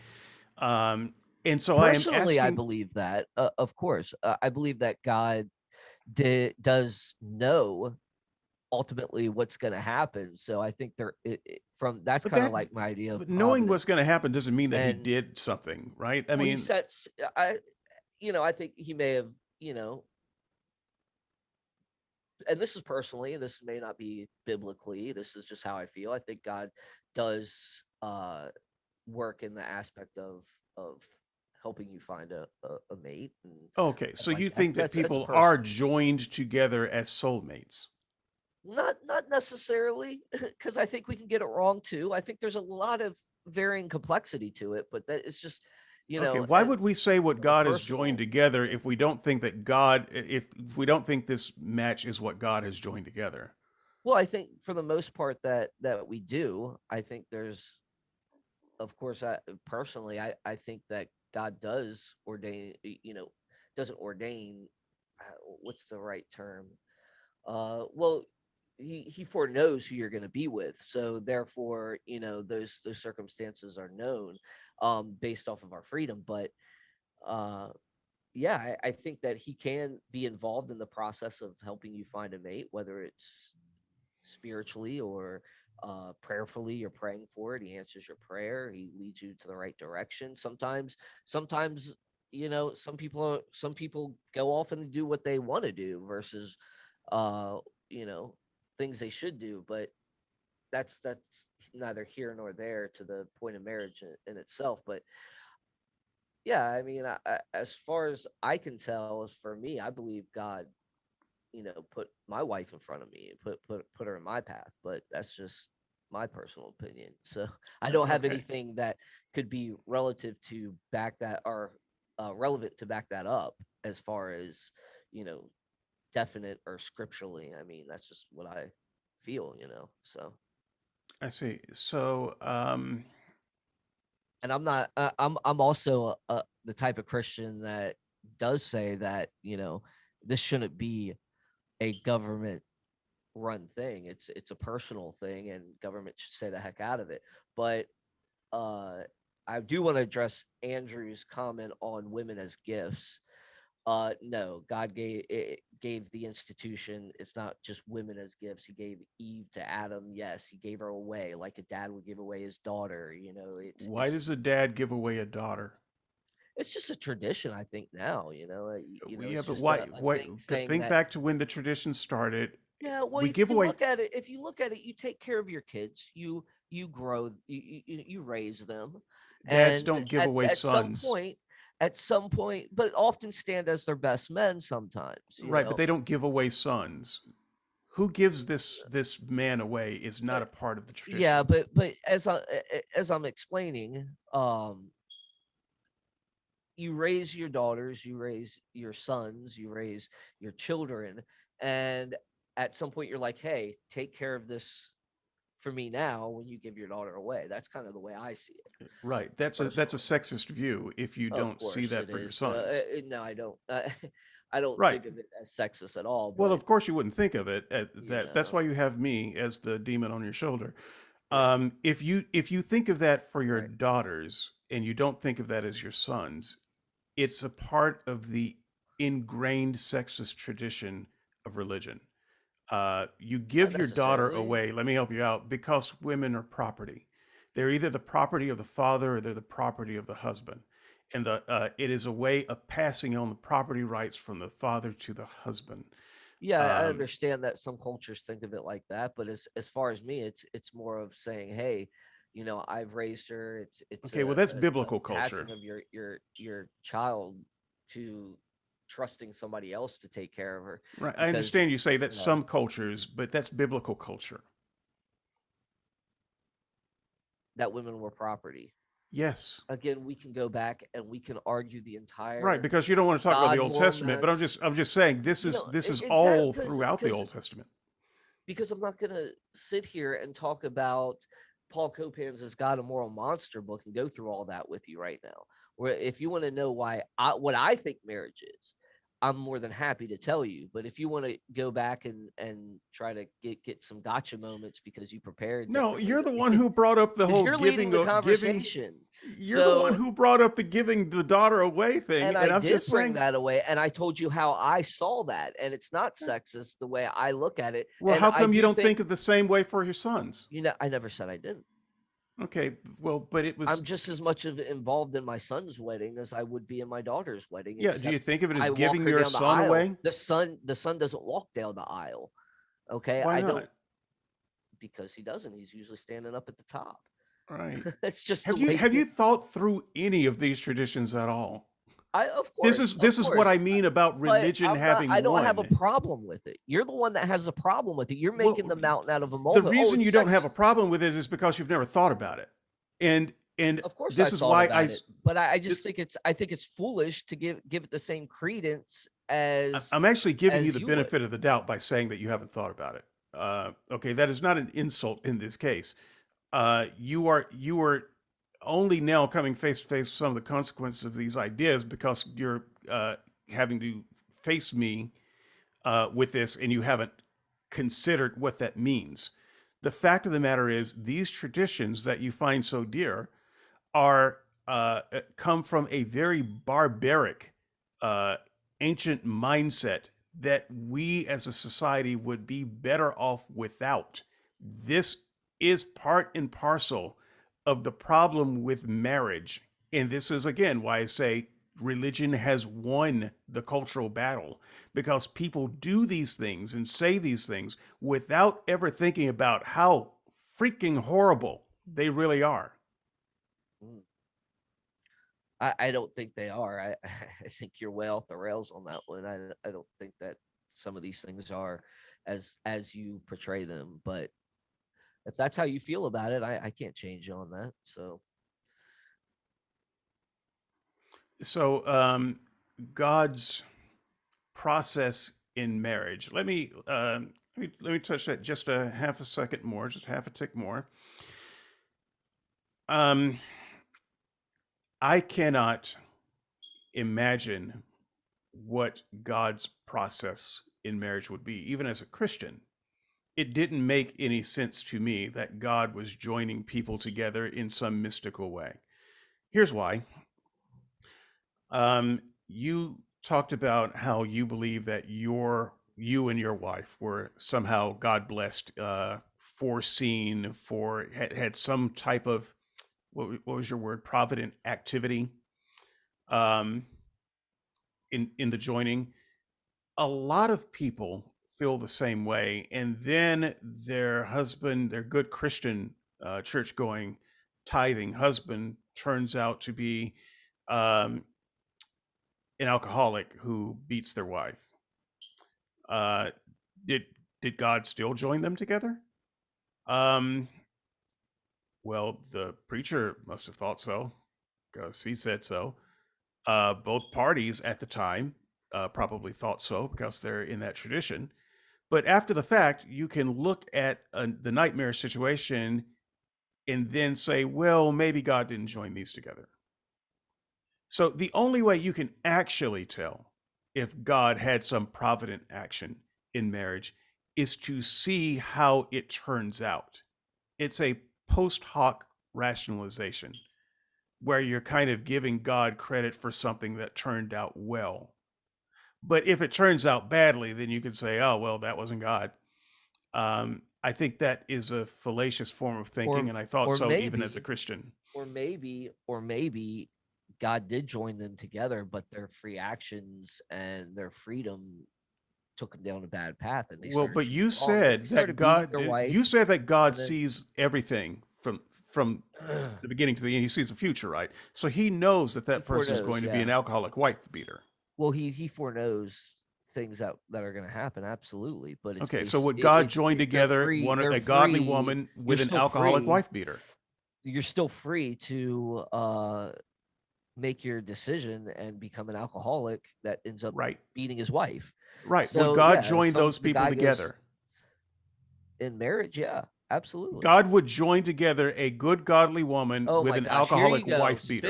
S1: Um, and so, I am
S2: Personally, I
S1: asking,
S2: believe that. Of course, I believe that God does know ultimately what's going to happen. So I think from that's
S1: but
S2: kind of
S1: that
S2: like my idea of
S1: but knowing what's going to
S2: providence.
S1: happen doesn't mean that he
S2: And
S1: did something, right? I
S2: well, he
S1: mean,
S2: sets. I think he may have. And this is personally. This may not be biblically. This is just how I feel. I think God does work in the aspect of helping you find a mate
S1: Okay,
S2: and
S1: so
S2: like
S1: you think that
S2: that's
S1: people are
S2: personal.
S1: joined together as soulmates?
S2: Not necessarily, because I think we can get it wrong too. I think there's a lot of varying complexity to it, but that it's just,
S1: Okay, why
S2: and
S1: would we say what
S2: a
S1: God has joined
S2: personal
S1: together
S2: thing.
S1: if we don't think that God, if we don't think this match is what God has joined together?
S2: Well, I think for the most part that we do. I think there's, of course, I personally, I think that God does ordain, doesn't ordain. What's the right term? Well, he foreknows who you're going to be with, so therefore, those circumstances are known, based off of our freedom. But uh, yeah, I think that he can be involved in the process of helping you find a mate, whether it's spiritually or prayerfully. You're praying for it, he answers your prayer, he leads you to the right direction. Sometimes some people go off and do what they want to do versus uh you know things they should do, but that's neither here nor there to the point of marriage in itself. But yeah, I mean, as far as I can tell, as for me, I believe God, put my wife in front of me, put her in my path. But that's just my personal opinion. So I don't have
S1: Okay,
S2: anything that could be relative to back that, or relevant to back that up, as far as you know, definite or scripturally. I mean, that's just what I feel. So,
S1: I see. So,
S2: and I'm not. I'm also the type of Christian that does say that this shouldn't be a government run thing. It's a personal thing, and government should stay the heck out of it. But uh, I do want to address Andrew's comment on women as gifts. No, God gave the institution. It's not just women as gifts. He gave Eve to Adam. Yes, he gave her away, like a dad would give away his daughter. It's
S1: why
S2: it's
S1: does a dad give away a daughter?
S2: it's just a tradition. I think now,
S1: Yeah,
S2: it's
S1: but
S2: just
S1: why?
S2: a
S1: What?
S2: thing saying
S1: Think
S2: that.
S1: back to when the tradition started.
S2: Yeah, well,
S1: We give away.
S2: if you look at it, you take care of your kids, you grow, you raise them,
S1: Dads
S2: and
S1: don't give away sons,
S2: at some point, but often stand as their best men sometimes,
S1: right? But they don't give away sons. Who gives this man away is not
S2: But
S1: a part of the
S2: yeah,
S1: tradition.
S2: but as I'm explaining, you raise your daughters, you raise your sons, you raise your children, and at some point you're like, hey, take care of this for me now when you give your daughter away. That's kind of the way I see it
S1: Right. That's a
S2: personally.
S1: sexist view if you
S2: Of
S1: don't see
S2: course
S1: that
S2: it
S1: for your
S2: is.
S1: sons.
S2: No, I don't. I don't
S1: Right.
S2: think of it as sexist at all.
S1: Well,
S2: But
S1: of course you wouldn't think of it
S2: you
S1: that. That's
S2: know,
S1: why you have me as the demon on your shoulder.
S2: right,
S1: If you think of that for your
S2: right.
S1: daughters and you don't think of that as your sons, it's a part of the ingrained sexist tradition of religion. You
S2: Not
S1: give your daughter
S2: necessarily.
S1: away, let me help you out, because women are property. They're either the property of the father or they're the property of the husband. And it is a way of passing on the property rights from the father to the husband.
S2: Yeah, I
S1: Um,
S2: understand that some cultures think of it like that, but as far as me, it's more of saying, hey, I've raised her. It's
S1: okay, well, that's
S2: a
S1: biblical culture.
S2: passing of your child to trusting somebody else to take care of her,
S1: Right. I
S2: because
S1: understand you say
S2: you
S1: that's
S2: know
S1: some cultures, but that's biblical culture.
S2: that women were property.
S1: Yes.
S2: Again, we can go back and we can argue the
S1: Right,
S2: entire
S1: because you don't want to talk about the
S2: God
S1: Old
S2: moral
S1: Testament, but I'm
S2: mess.
S1: just saying this is
S2: Exactly,
S1: all throughout the
S2: because
S1: Old Testament.
S2: I'm not gonna sit here and talk about Paul Copan's God a Moral Monster book and go through all that with you right now. Where if you want to know what I think marriage is, I'm more than happy to tell you. But if you want to go back and try to get some gotcha moments because you prepared
S1: No,
S2: differently
S1: you're
S2: than
S1: the one
S2: me,
S1: who brought up the
S2: because
S1: whole
S2: you're leading the
S1: giving.
S2: conversation.
S1: You're the one
S2: So,
S1: who brought up the giving the daughter away thing,
S2: and
S1: and
S2: I
S1: I'm
S2: did
S1: just
S2: bring
S1: saying,
S2: that away, and I told you how I saw that, and it's not sexist the way I look at it.
S1: well,
S2: And
S1: how
S2: I
S1: come you
S2: do
S1: don't
S2: think,
S1: think of the same way for your sons?
S2: I never said I didn't.
S1: Okay, well, but it
S2: I'm
S1: was,
S2: just as much involved in my son's wedding as I would be in my daughter's wedding,
S1: yeah. Do you
S2: except
S1: think of it as
S2: I walk
S1: giving
S2: her
S1: your
S2: down the
S1: son
S2: aisle.
S1: away?
S2: The son doesn't walk down the aisle. Okay,
S1: Why
S2: I don't,
S1: not?
S2: because he doesn't. He's usually standing up at the top.
S1: Right.
S2: It's just the
S1: Have you
S2: way
S1: have you
S2: people.
S1: thought through any of these traditions at all?
S2: I
S1: This
S2: of
S1: is what
S2: course,
S1: I mean about
S2: but
S1: religion
S2: I
S1: having
S2: don't have a
S1: won.
S2: problem with it. You're the one that has a problem with it. You're making
S1: Well,
S2: the mountain out of a
S1: the
S2: molehill. Oh,
S1: reason you
S2: it's
S1: don't have a
S2: sexist.
S1: problem with it is because you've never thought about it. And
S2: Of course
S1: this
S2: I've
S1: is
S2: thought
S1: why
S2: about it, but I just
S1: this
S2: think it's foolish to give it the same credence
S1: I'm actually giving you
S2: as
S1: the
S2: you would.
S1: benefit of the doubt by saying that you haven't thought about it. Okay, that is not an insult in this case. You are only now coming face to face with some of the consequences of these ideas because you're having to face me with this, and you haven't considered what that means. The fact of the matter is, these traditions that you find so dear are come from a very barbaric, uh, ancient mindset that we as a society would be better off without. This is part and parcel of the problem with marriage. And this is, again, why I say religion has won the cultural battle because people do these things and say these things without ever thinking about how freaking horrible they really are.
S2: Mm. I don't think they are. I think you're way off the rails on that one. I don't think that some of these things are as you portray them. But if that's how you feel about it, I can't change you on that. So
S1: So, God's process in marriage. Let me touch that just a half a second more, just half a tick more. Um, I cannot imagine what God's process in marriage would be, even as a Christian. It didn't make any sense to me that God was joining people together in some mystical way. Here's why. You talked about how you believe that you and your wife were somehow God blessed, foreseen for had some type of what was your word, provident activity um, in the joining. A lot of people feel the same way, and then their husband, their good Christian, church going, tithing husband, turns out to be um, an alcoholic who beats their wife. Uh, did did God still join them together? Um, well, the preacher must have thought so because he said so. Both parties at the time probably thought so because they're in that tradition. But after the fact, you can look at the nightmare situation and then say, well, maybe God didn't join these together. So the only way you can actually tell if God had some provident action in marriage is to see how it turns out. It's a post hoc rationalization where you're kind of giving God credit for something that turned out well. But if it turns out badly, then you could say, oh, well, that wasn't God. I think that is a fallacious form of thinking,
S2: or
S1: and I thought
S2: or
S1: so even as a
S2: maybe
S1: Christian.
S2: or maybe God did join them together, but their free actions and their freedom took them down a bad path, and they
S1: Well,
S2: started
S1: but
S2: choosing wrong, and they started beating their
S1: You
S2: wife,
S1: said that God
S2: and then
S1: sees everything from the beginning to the end. He sees the future, right? So he knows that
S2: he
S1: that person is
S2: foreknows.
S1: going to be an
S2: Yeah.
S1: alcoholic wife beater.
S2: Well, he foreknows things that are going to happen, absolutely, but it's
S1: Okay, so
S2: based
S1: would God join
S2: they're
S1: together
S2: free,
S1: one
S2: they're
S1: a godly
S2: free.
S1: woman
S2: You're
S1: with an
S2: still
S1: alcoholic
S2: free.
S1: wife beater?
S2: You're still free to make your decision and become an alcoholic that ends up
S1: Right,
S2: beating his wife.
S1: right. Would
S2: So
S1: God
S2: yeah, if
S1: join
S2: some
S1: those
S2: the
S1: people
S2: guy goes
S1: together?
S2: in marriage, yeah, absolutely.
S1: God would join together a good godly woman
S2: Oh
S1: with
S2: my
S1: an
S2: gosh, here you
S1: alcoholic
S2: go,
S1: wife beater.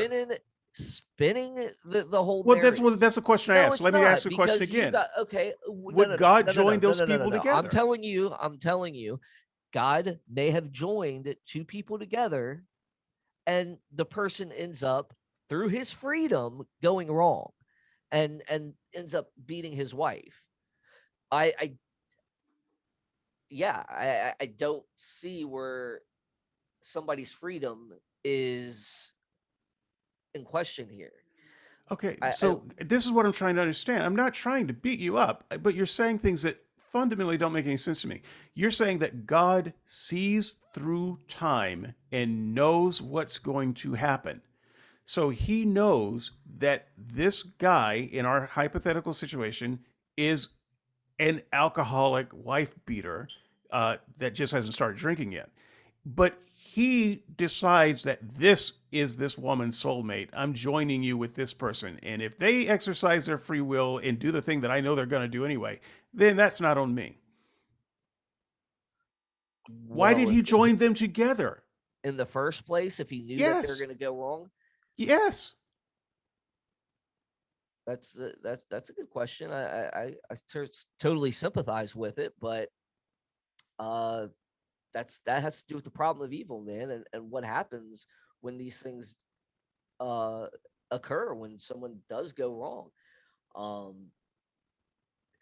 S2: spinning the whole
S1: Well,
S2: narrative.
S1: that's the question I
S2: No,
S1: asked.
S2: it's
S1: Let me ask
S2: not,
S1: the question
S2: because you
S1: again.
S2: got okay. No,
S1: Would
S2: no, no,
S1: God
S2: no, no, no,
S1: join
S2: no,
S1: those
S2: no, no, no,
S1: people
S2: no.
S1: together?
S2: I'm telling you, God may have joined two people together, and the person ends up through his freedom going wrong, and ends up beating his wife. I yeah, I don't see where somebody's freedom is in question here.
S1: Okay,
S2: I
S1: so this is what I'm trying to understand. I'm not trying to beat you up, but you're saying things that fundamentally don't make any sense to me. You're saying that God sees through time and knows what's going to happen. So he knows that this guy in our hypothetical situation is an alcoholic wife beater that just hasn't started drinking yet. But he decides that this is this woman's soulmate. I'm joining you with this person. And if they exercise their free will and do the thing that I know they're going to do anyway, then that's not on me. Why did
S2: Well,
S1: he
S2: if
S1: join them together?
S2: in the first place, if he knew that they were
S1: Yes.
S2: going to go wrong,
S1: Yes.
S2: that's a good question. Totally sympathize with it, but uh, that has to do with the problem of evil, man, and what happens when these things uh occur when someone does go wrong. Um,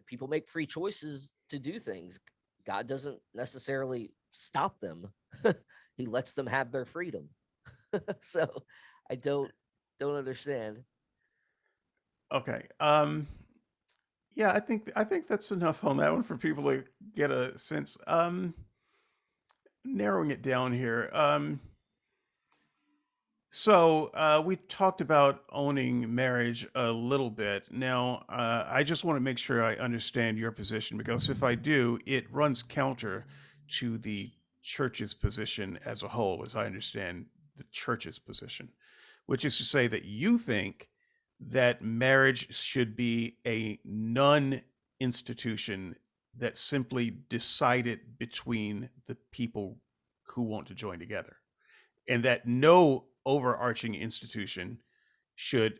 S2: People make free choices to do things. God doesn't necessarily stop them. He lets them have their freedom. So I don't understand.
S1: Okay. Yeah, I think that's enough on that one for people to get a sense. Narrowing it down here. So we talked about owning marriage a little bit. Now, I just want to make sure I understand your position because if I do, it runs counter to the church's position as a whole, as I understand the church's position, which is to say that you think that marriage should be a non institution that's simply decided between the people who want to join together and that no overarching institution should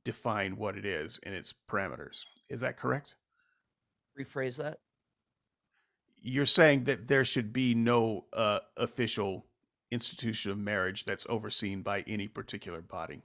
S1: define what it is and its parameters. Is that correct?
S2: Rephrase that.
S1: You're saying that there should be no official institution of marriage that's overseen by any particular body.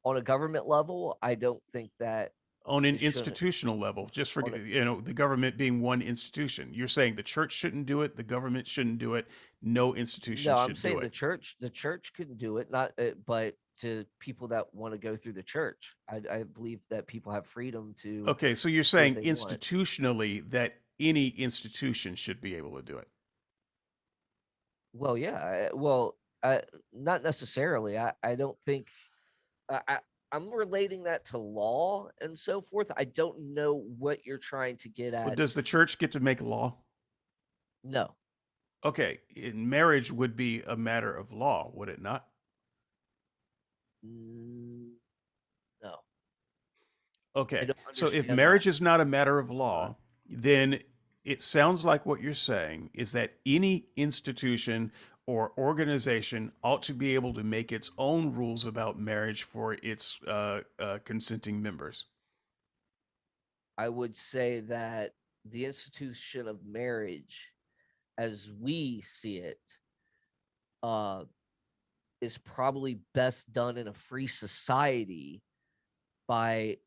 S2: On a government level, I don't think that
S1: On an
S2: it shouldn't.
S1: institutional level, just for
S2: On a
S1: the government being one institution, you're saying the church shouldn't do it, the government shouldn't do it, no institution
S2: No, I'm
S1: should do
S2: saying
S1: it.
S2: the church couldn't do it, not but to people that want to go through the church, I believe that people have freedom to
S1: Okay, so you're
S2: do what
S1: saying
S2: they want.
S1: institutionally that any institution should be able to do it.
S2: Well, yeah, well, uh, not necessarily. I don't think I I'm relating that to law and so forth. I don't know what you're trying to get
S1: Well,
S2: at.
S1: does the church get to make law?
S2: No,
S1: Okay, marriage would be a matter of law, would it not?
S2: mm, no, I
S1: Okay,
S2: don't
S1: so if
S2: understand that.
S1: marriage is not a matter of
S2: Uh,
S1: law, then it sounds like what you're saying is that any institution or organization ought to be able to make its own rules about marriage for its consenting members.
S2: I would say that the institution of marriage, as we see it, uh, is probably best done in a free society by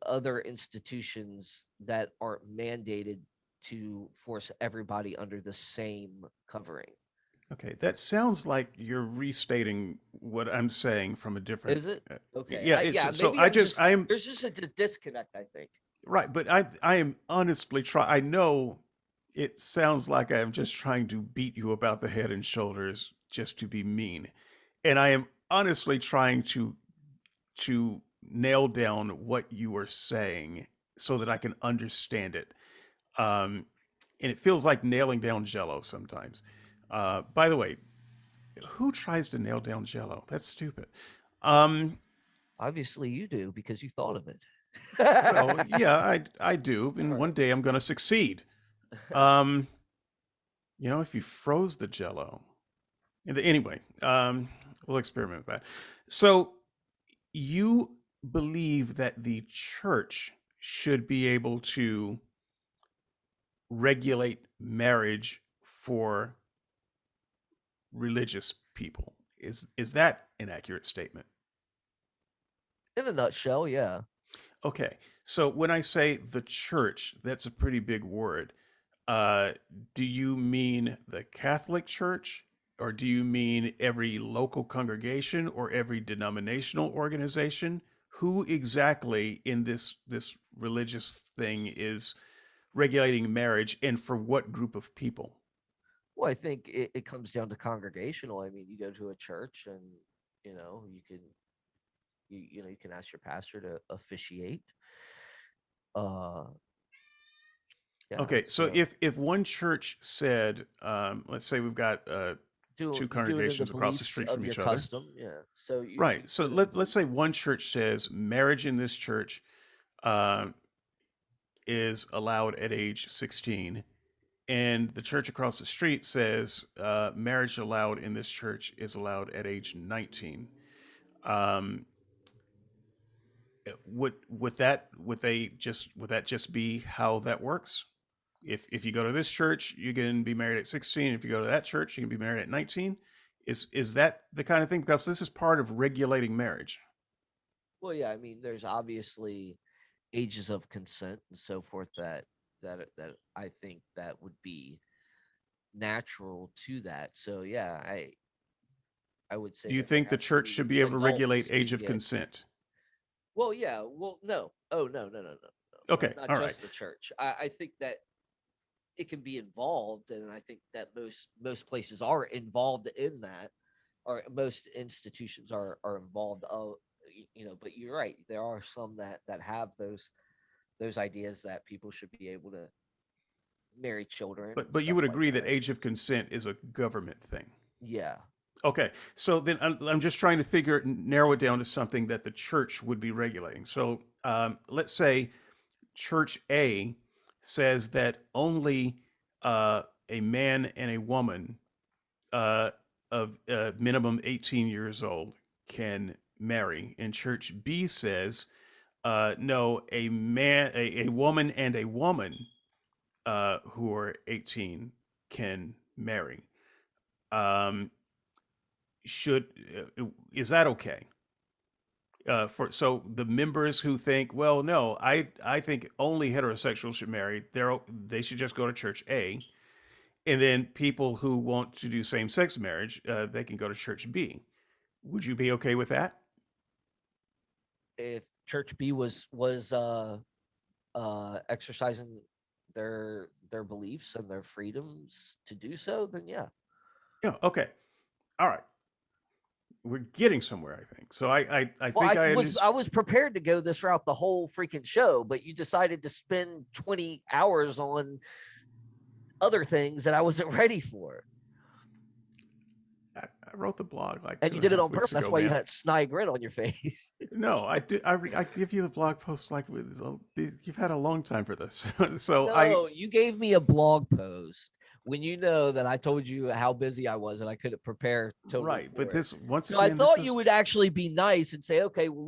S2: other institutions that aren't mandated to force everybody under the same covering.
S1: Okay, that sounds like you're restating what I'm saying from a different.
S2: Is it?
S1: Uh,
S2: Okay.
S1: yeah,
S2: Yeah,
S1: it's so
S2: maybe
S1: I just I'm
S2: there's just a disconnect, I think.
S1: right, but I am honestly try. I know it sounds like I'm just trying to beat you about the head and shoulders just to be mean, and I am honestly trying to nail down what you are saying so that I can understand it. Um, and it feels like nailing down Jello sometimes. By the way, who tries to nail down Jello? That's stupid. Um,
S2: Obviously you do because you thought of it.
S1: well, yeah, I do, and
S2: All
S1: one day I'm going to succeed.
S2: right.
S1: Um, if you froze the Jello, anyway, we'll experiment with that. So you believe that the church should be able to regulate marriage for religious people. Is that an accurate statement?
S2: In a nutshell, yeah.
S1: Okay. So when I say the church, that's a pretty big word. Uh, do you mean the Catholic Church, or do you mean every local congregation or every denominational organization? Who exactly in this religious thing is regulating marriage, and for what group of people?
S2: Well, I think it comes down to congregational. I mean, you go to a church and you can you can ask your pastor to officiate. Uh, yeah.
S1: Okay, so
S2: So
S1: if one church said, let's say we've got two
S2: do it in the
S1: congregations across the
S2: beliefs
S1: street
S2: of
S1: from
S2: your
S1: each other,
S2: custom. Yeah. So you
S1: right? So
S2: do it in the
S1: let's
S2: beliefs.
S1: say one church says marriage in this church uh, is allowed at age 16, and the church across the street says marriage allowed in this church is allowed at age 19. Um, would that just be how that works? If you go to this church, you can be married at 16. If you go to that church, you can be married at 19. Is that the kind of thing? Because this is part of regulating marriage.
S2: Well, yeah. I mean, there's obviously ages of consent and so forth that I think that would be natural to that. So yeah, I would say
S1: Do you
S2: that there
S1: think the
S2: has to
S1: church should
S2: be
S1: be able to regulate
S2: adults to
S1: age of
S2: get.
S1: consent?
S2: Well, yeah. Well, no. Oh, no, no, no, no, no.
S1: Okay,
S2: Not
S1: all right.
S2: just the church. I think that it can be involved, and I think that most places are involved in that, or most institutions are involved. But you're right. There are some that have those ideas that people should be able to marry children and
S1: But you
S2: stuff
S1: would
S2: like
S1: agree that
S2: that.
S1: age of consent is a government thing.
S2: Yeah.
S1: Okay, so then I'm just trying to narrow it down to something that the church would be regulating. So let's say Church A says that only a man and a woman uh, of minimum 18 years old can marry, and Church B says no, a woman and a woman who are 18 can marry. Um, should Is that okay? For so the members who think, well, no, I think only heterosexuals should marry. They should just go to church A, and then people who want to do same sex marriage, they can go to church B. Would you be okay with that?
S2: If Church B was exercising their beliefs and their freedoms to do so, then yeah.
S1: Yeah. Okay. All right. We're getting somewhere, I think. So I
S2: Well,
S1: think I
S2: I
S1: understand.
S2: was prepared to go this route the whole freaking show, but you decided to spend 20 hours on other things that I wasn't ready for.
S1: I wrote the blog like
S2: And
S1: two
S2: you
S1: and a
S2: did it
S1: half
S2: on
S1: weeks
S2: purpose. That's
S1: ago,
S2: why you
S1: man.
S2: had a snide grin on your face.
S1: No, I do. I give you the blog posts like you've had a long time for this. So I
S2: No, you gave me a blog post when you know that I told you how busy I was and I couldn't prepare totally
S1: right, but
S2: for it.
S1: this once
S2: So I
S1: again, this
S2: thought you
S1: is
S2: would actually be nice and say, "Okay, well,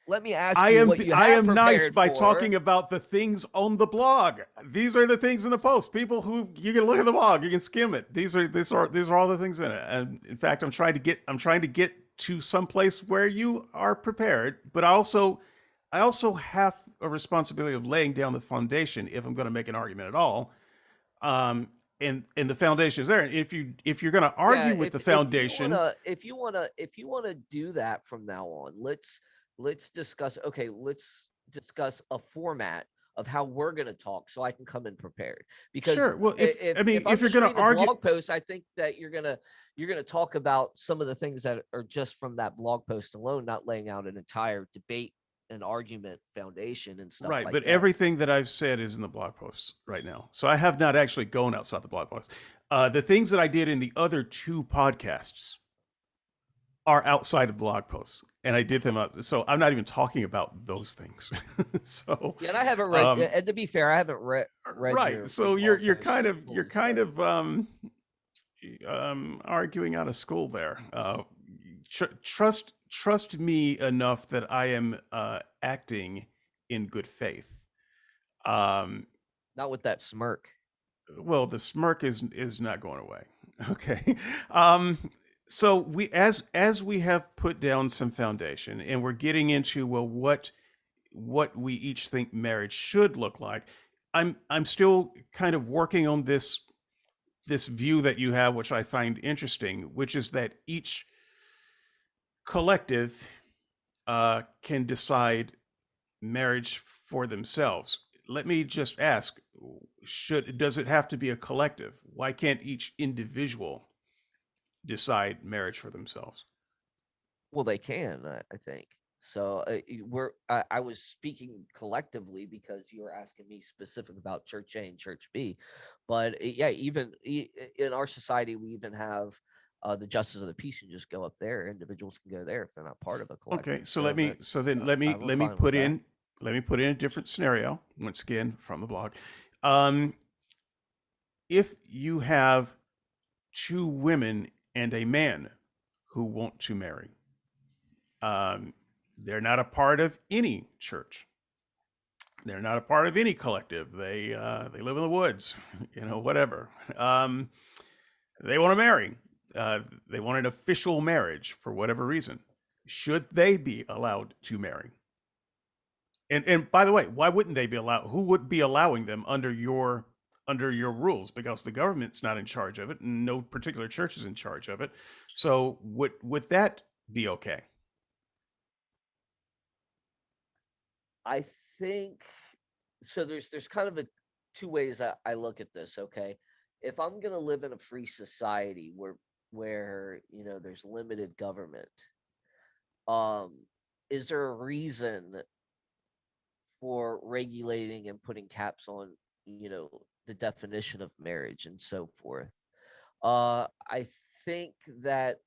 S2: let me ask you what you
S1: I
S2: have
S1: am nice
S2: prepared
S1: by
S2: for."
S1: talking about the things on the blog. These are the things in the post. People who you can look at the blog, you can skim it. These are all the things in it. And in fact, I'm trying to get to some place where you are prepared, but I also have a responsibility of laying down the foundation if I'm going to make an argument at all. Um, and the foundation is there. And if you're going to
S2: Yeah,
S1: argue with the foundation,
S2: if you wanna do that from now on, let's discuss. Okay, let's discuss a format of how we're gonna talk, so I can come in prepared. Because
S1: sure. Well,
S2: if I'm
S1: if you're
S2: just
S1: going to
S2: reading a
S1: argue,
S2: blog post, I think that you're gonna talk about some of the things that are just from that blog post alone, not laying out an entire debate and argument foundation and stuff
S1: right,
S2: like
S1: but
S2: that.
S1: everything that I've said is in the blog posts right now. So I have not actually gone outside the blog posts. The things that I did in the other two podcasts are outside of blog posts, and I did them out. So I'm not even talking about those things. So,
S2: Yeah, and I haven't read.
S1: um,
S2: And to be fair, I haven't read
S1: right.
S2: your
S1: So
S2: blog
S1: you're
S2: posts fully.
S1: kind
S2: So
S1: of arguing out of school there. Trust me enough that I am acting in good faith. Um,
S2: not with that smirk.
S1: well, the smirk is not going away. Okay. Um, so as we have put down some foundation and we're getting into, well, what we each think marriage should look like. I'm still kind of working on this view that you have, which I find interesting, which is that each collective can decide marriage for themselves. Let me just ask, should does it have to be a collective? Why can't each individual decide marriage for themselves?
S2: Well, they can, I think. So I was speaking collectively because you were asking me specific about Church A and Church B, but yeah, even in our society, we even have the justice of the peace. You just go up there. Individuals can go there if they're not part of a
S1: Okay,
S2: collective.
S1: so
S2: So that's I'm
S1: let me
S2: fine with
S1: put
S2: that.
S1: in a different scenario once again from the blog. Um, if you have two women and a man who want to marry, um, they're not a part of any church. They're not a part of any collective. They live in the woods, whatever. Um, they want to marry. They want an official marriage for whatever reason. Should they be allowed to marry? And by the way, why wouldn't they be allowed? Who would be allowing them under your rules? Because the government's not in charge of it, and no particular church is in charge of it. So would that be okay?
S2: I think so. There's kind of a two ways I look at this. Okay, if I'm gonna live in a free society where there's limited government, um, is there a reason for regulating and putting caps on the definition of marriage and so forth? I think that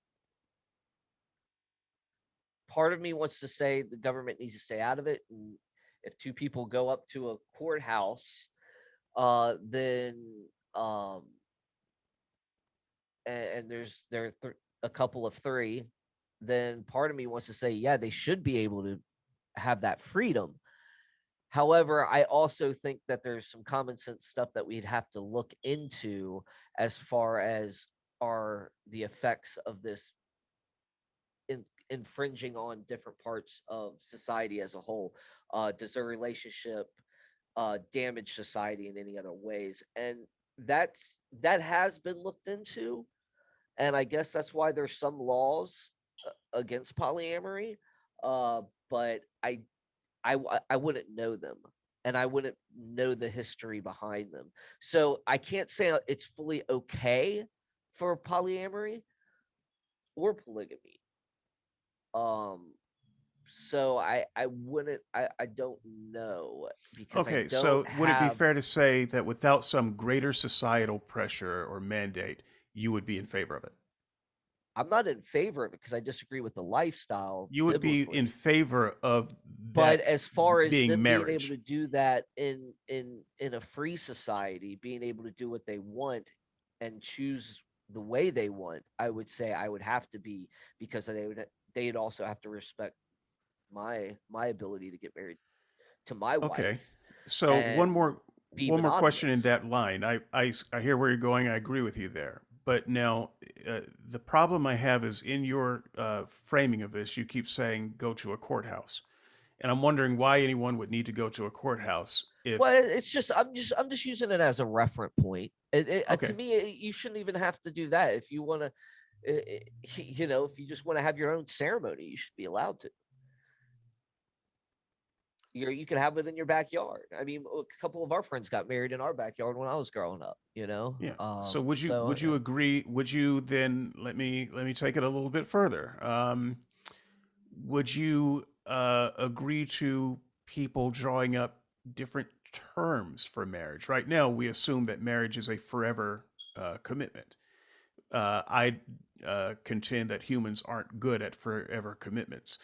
S2: part of me wants to say the government needs to stay out of it, and if two people go up to a courthouse, then and a couple of three, then part of me wants to say, yeah, they should be able to have that freedom. However, I also think that there's some common sense stuff that we'd have to look into as far as are the effects of this infringing on different parts of society as a whole. Does their relationship damage society in any other ways? And that has been looked into, and I guess that's why there's some laws against polyamory. Uh, but I wouldn't know them, and I wouldn't know the history behind them. So I can't say it's fully okay for polyamory or polygamy. Um, so I wouldn't I don't know because I
S1: Okay,
S2: don't
S1: so would it be
S2: have.
S1: fair to say that without some greater societal pressure or mandate, you would be in favor of it?
S2: I'm not in favor of it because I disagree with the lifestyle
S1: You would be in
S2: biblically.
S1: favor of
S2: But
S1: that
S2: as far as
S1: being
S2: them being able
S1: marriage.
S2: to do that in a free society, being able to do what they want and choose the way they want, I would say I would have to be, because they'd also have to respect my ability to get married to my
S1: Okay.
S2: wife
S1: So
S2: and be
S1: one more question in
S2: monogamous.
S1: that line. I hear where you're going. I agree with you there. But now the problem I have is in your framing of this, you keep saying go to a courthouse. And I'm wondering why anyone would need to go to a courthouse
S2: Well,
S1: if
S2: it's just I'm just using it as a reference point. To
S1: okay.
S2: me, you shouldn't even have to do that. If you want to, if you just want to have your own ceremony, you should be allowed to. You can have it in your backyard. I mean, a couple of our friends got married in our backyard when I was growing up.
S1: Yeah. So would
S2: So
S1: you agree? Would you then let me take it a little bit further? Would you agree to people drawing up different terms for marriage? Right now, we assume that marriage is a forever commitment. I contend that humans aren't good at forever commitments.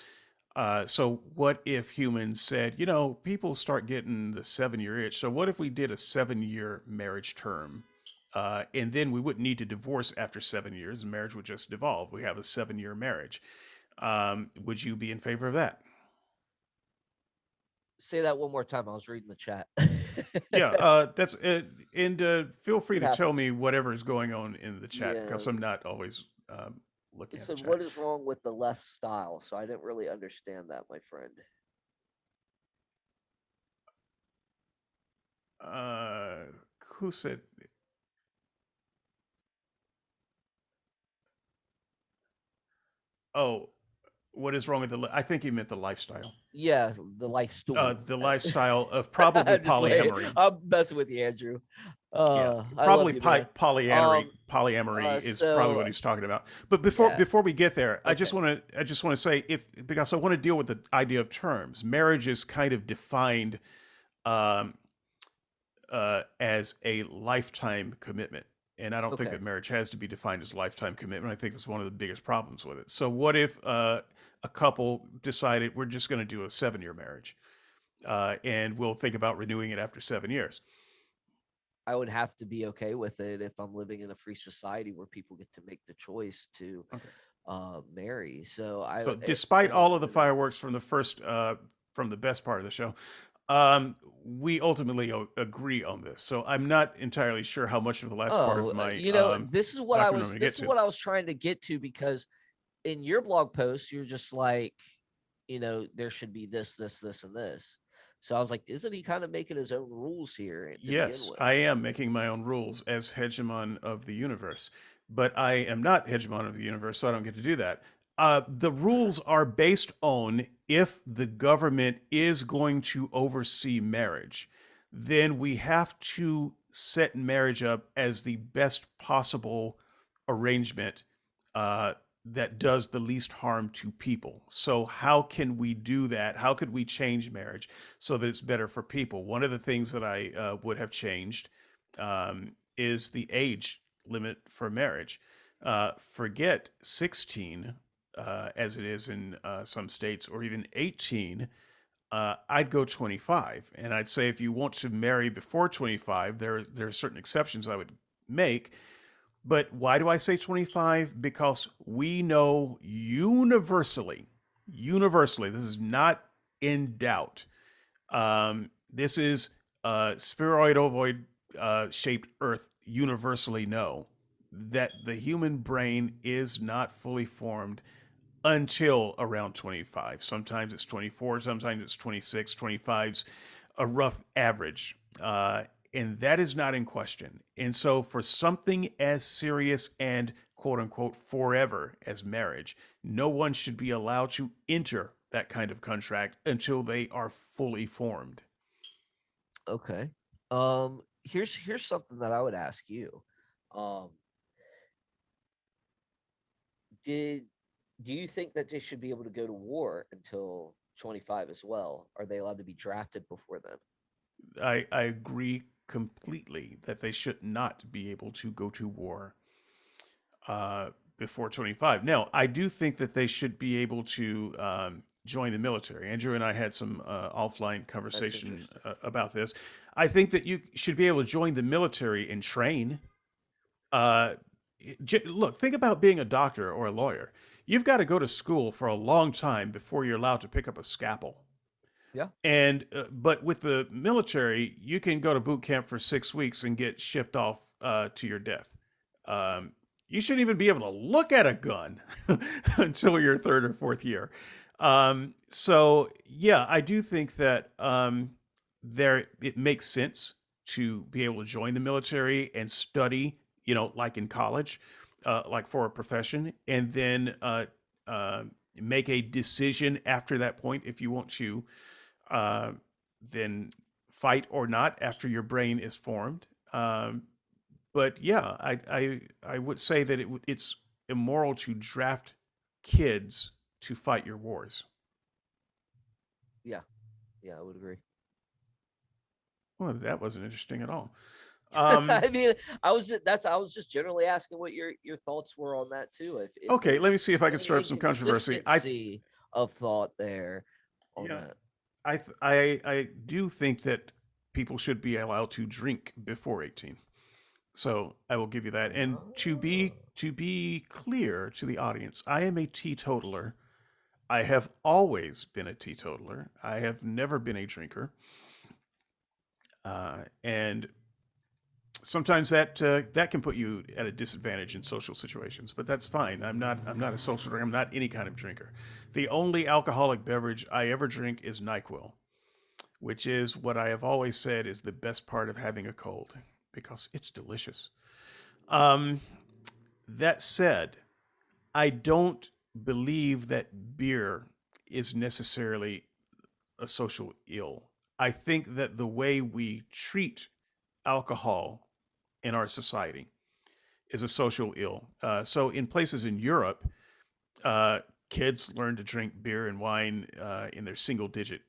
S1: So, what if humans said, people start getting the 7 year itch. So, what if we did a 7 year marriage term? And then we wouldn't need to divorce after 7 years. And marriage would just devolve. We have a 7 year marriage. Would you be in favor of that?
S2: say that one more time. I was reading the chat.
S1: Yeah, that's and feel free
S2: It
S1: to tell
S2: happens.
S1: me whatever is going on in the chat because
S2: Yeah.
S1: I'm not always
S2: It
S1: looking at the
S2: said,
S1: chat.
S2: "What is wrong with the left style?" So I didn't really understand that, my friend.
S1: Uh, who said? Oh, What is wrong with I think he meant the lifestyle.
S2: Yeah, the life story.
S1: The lifestyle of probably
S2: I'm just like
S1: polyamory.
S2: I'm messing with you, Andrew.
S1: Yeah,
S2: I love
S1: probably
S2: you, man.
S1: polyamory.
S2: Um,
S1: Polyamory is probably
S2: so
S1: what he's talking about. But
S2: yeah,
S1: before we get there,
S2: okay,
S1: I just want to say, if because I want to deal with the idea of terms. Marriage is kind of defined um, as a lifetime commitment. And I don't think
S2: okay.
S1: that marriage has to be defined as a lifetime commitment. I think that's one of the biggest problems with it. So, what if a couple decided we're just going to do a 7 year marriage and we'll think about renewing it after 7 years?
S2: I would have to be okay with it if I'm living in a free society where people get to make the choice to
S1: Okay.
S2: marry. So
S1: So,
S2: you
S1: despite
S2: know,
S1: all of the fireworks from the first, from the best part of the show, we ultimately agree on this. So, I'm not entirely sure how much of the last part of
S2: oh,
S1: my document I'm going to get
S2: this is
S1: to.
S2: what I was trying to get to because in your blog post, you're just like, there should be this, this, this, and this. So I was like, isn't he kind of making his own rules here to begin
S1: Yes,
S2: with?
S1: I am making my own rules as hegemon of the universe, but I am not hegemon of the universe, so I don't get to do that. The rules are based on if the government is going to oversee marriage, then we have to set marriage up as the best possible arrangement uh, that does the least harm to people. So, how can we do that? How could we change marriage so that it's better for people? One of the things that I would have changed is the age limit for marriage. Forget 16, as it is in some states, or even 18. I'd go 25. And I'd say if you want to marry before 25, there are certain exceptions I would make. But why do I say 25? Because we know universally, this is not in doubt. This is spheroid ovoid shaped Earth universally know that the human brain is not fully formed until around 25. Sometimes it's 24, sometimes it's 26, 25's a rough average. And that is not in question. And so, for something as serious and quote unquote forever as marriage, no one should be allowed to enter that kind of contract until they are fully formed.
S2: Okay. Here's something that I would ask you. Um, did do you think that they should be able to go to war until 25 as well? Are they allowed to be drafted before then?
S1: I agree completely that they should not be able to go to war uh, before 25. Now, I do think that they should be able to join the military. Andrew and I had some offline
S2: That's
S1: conversation
S2: interesting.
S1: about this. I think that you should be able to join the military and train. Uh, Look, think about being a doctor or a lawyer. You've got to go to school for a long time before you're allowed to pick up a scalpel.
S2: Yeah.
S1: And but with the military, you can go to boot camp for 6 weeks and get shipped off to your death. Um, you shouldn't even be able to look at a gun until your third or fourth year. So yeah, I do think that there it makes sense to be able to join the military and study, like in college, like for a profession, and then uh, make a decision after that point if you want to uh, then fight or not after your brain is formed. But yeah, I would say that it's immoral to draft kids to fight your wars.
S2: Yeah. Yeah, I would agree.
S1: Well, that wasn't interesting at all. Um,
S2: I mean, I was just generally asking what your thoughts were on that too. If
S1: okay, let
S2: there's
S1: me see if I can
S2: any
S1: stir up some controversy.
S2: inconsistency of thought there on
S1: Yeah,
S2: that.
S1: I do think that people should be allowed to drink before 18. So I will give you that. And
S2: Oh,
S1: to be clear to the audience, I am a teetotaler. I have always been a teetotaler. I have never been a drinker, and sometimes that can put you at a disadvantage in social situations. But that's fine. I'm not a social drinker. I'm not any kind of drinker. The only alcoholic beverage I ever drink is Nyquil, which is what I have always said is the best part of having a cold because it's delicious. Um, that said, I don't. believe that beer is necessarily a social ill. I think that the way we treat alcohol in our society is a social ill. So in places in Europe, uh, kids learn to drink beer and wine in their single digit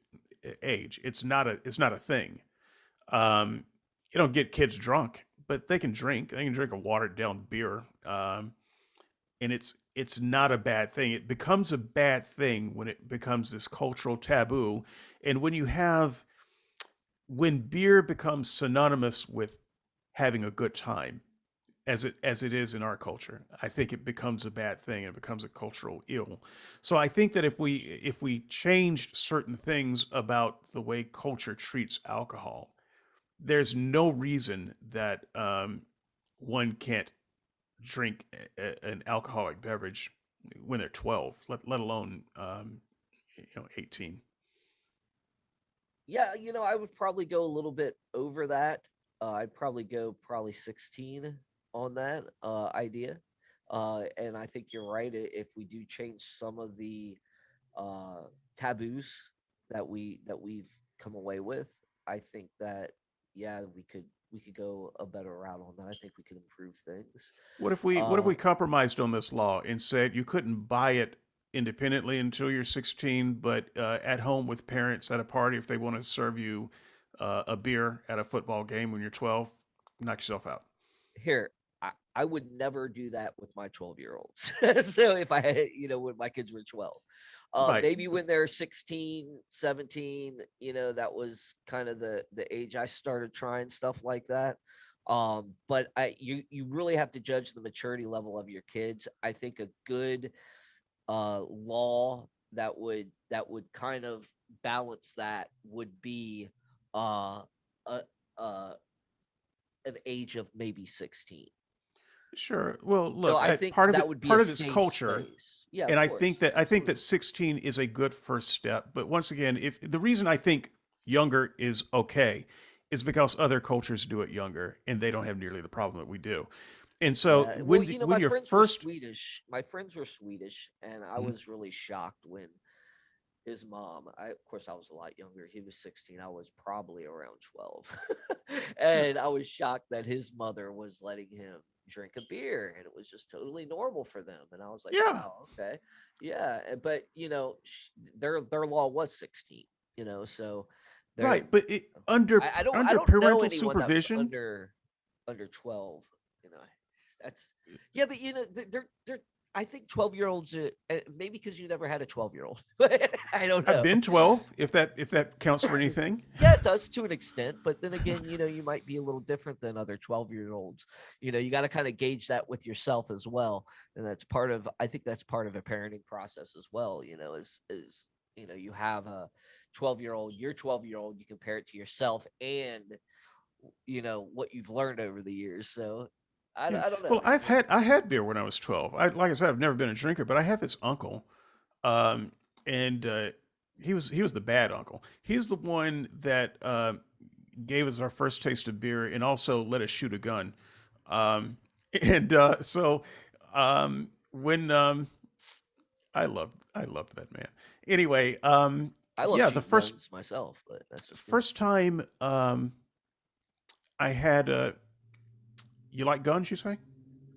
S1: age. It's not a thing. Um, you don't get kids drunk, but they can drink. They can drink a watered down beer, and it's not a bad thing. It becomes a bad thing when it becomes this cultural taboo, and when beer becomes synonymous with having a good time, as it is in our culture. I think it becomes a bad thing. It becomes a cultural ill. So I think that if we changed certain things about the way culture treats alcohol, there's no reason that one can't drink an alcoholic beverage when they're 12, let alone 18.
S2: Yeah, I would probably go a little bit over that. I'd probably go probably 16 on that idea. And I think you're right. If we do change some of the uh, taboos that we've come away with, I think that yeah, we could go a better route on that. I think we could improve things.
S1: What if we
S2: Uh,
S1: compromised on this law and said you couldn't buy it independently until you're 16, but at home with parents at a party, if they want to serve you a beer at a football game when you're 12, knock yourself out.
S2: Here, I would never do that with my 12-year-olds. So if I had, when my kids were 12,
S1: Right.
S2: maybe when they're 16, 17, that was kind of the age I started trying stuff like that. But you really have to judge the maturity level of your kids. I think a good law that would kind of balance that would be uh a, uh an age of maybe 16.
S1: Sure. Well,
S2: So
S1: look,
S2: I think
S1: part of
S2: that
S1: it,
S2: would be a
S1: part of this
S2: safe
S1: culture,
S2: space. Yeah,
S1: and
S2: of
S1: I think that
S2: absolutely.
S1: 16 is a good first step. But once again, if the reason I think younger is okay is because other cultures do it younger, and they don't have nearly the problem that we do. And so
S2: Yeah. Well,
S1: when
S2: my
S1: you're
S2: friends were
S1: first,
S2: Swedish. My friends were Swedish, and I
S1: Mhm.
S2: was really shocked when his mom, of course I was a lot younger. He was 16. I was probably around 12.
S1: Yeah,
S2: And I was shocked that his mother was letting him drink a beer and it was just totally normal for them. And I was like,
S1: yeah,
S2: wow, okay. Yeah, but their law was 16, so they're
S1: right. But
S2: I
S1: under
S2: don't know
S1: parental
S2: anyone that was
S1: supervision,
S2: under 12, you know. That's yeah, but they're I think 12-year-olds maybe because you never had a 12-year-old. I don't
S1: I've
S2: know.
S1: been 12, if that counts for anything.
S2: Yeah, it does to an extent, but then again, you might be a little different than other 12-year-olds. You got to kind of gauge that with yourself as well, and I think that's part of a parenting process as well. Is you have a 12-year-old, your 12-year-old, you compare it to yourself and what you've learned over the years. So
S1: Yeah.
S2: I don't know.
S1: Well, I had beer when I was 12. Like I said, I've never been a drinker, but I had this uncle, um, and he was the bad uncle. He's the one that gave us our first taste of beer and also let us shoot a gun. And so when I loved that man. Anyway,
S2: I love
S1: yeah, the
S2: shooting
S1: first
S2: guns myself, but that's just me.
S1: first time I had you like guns, you say?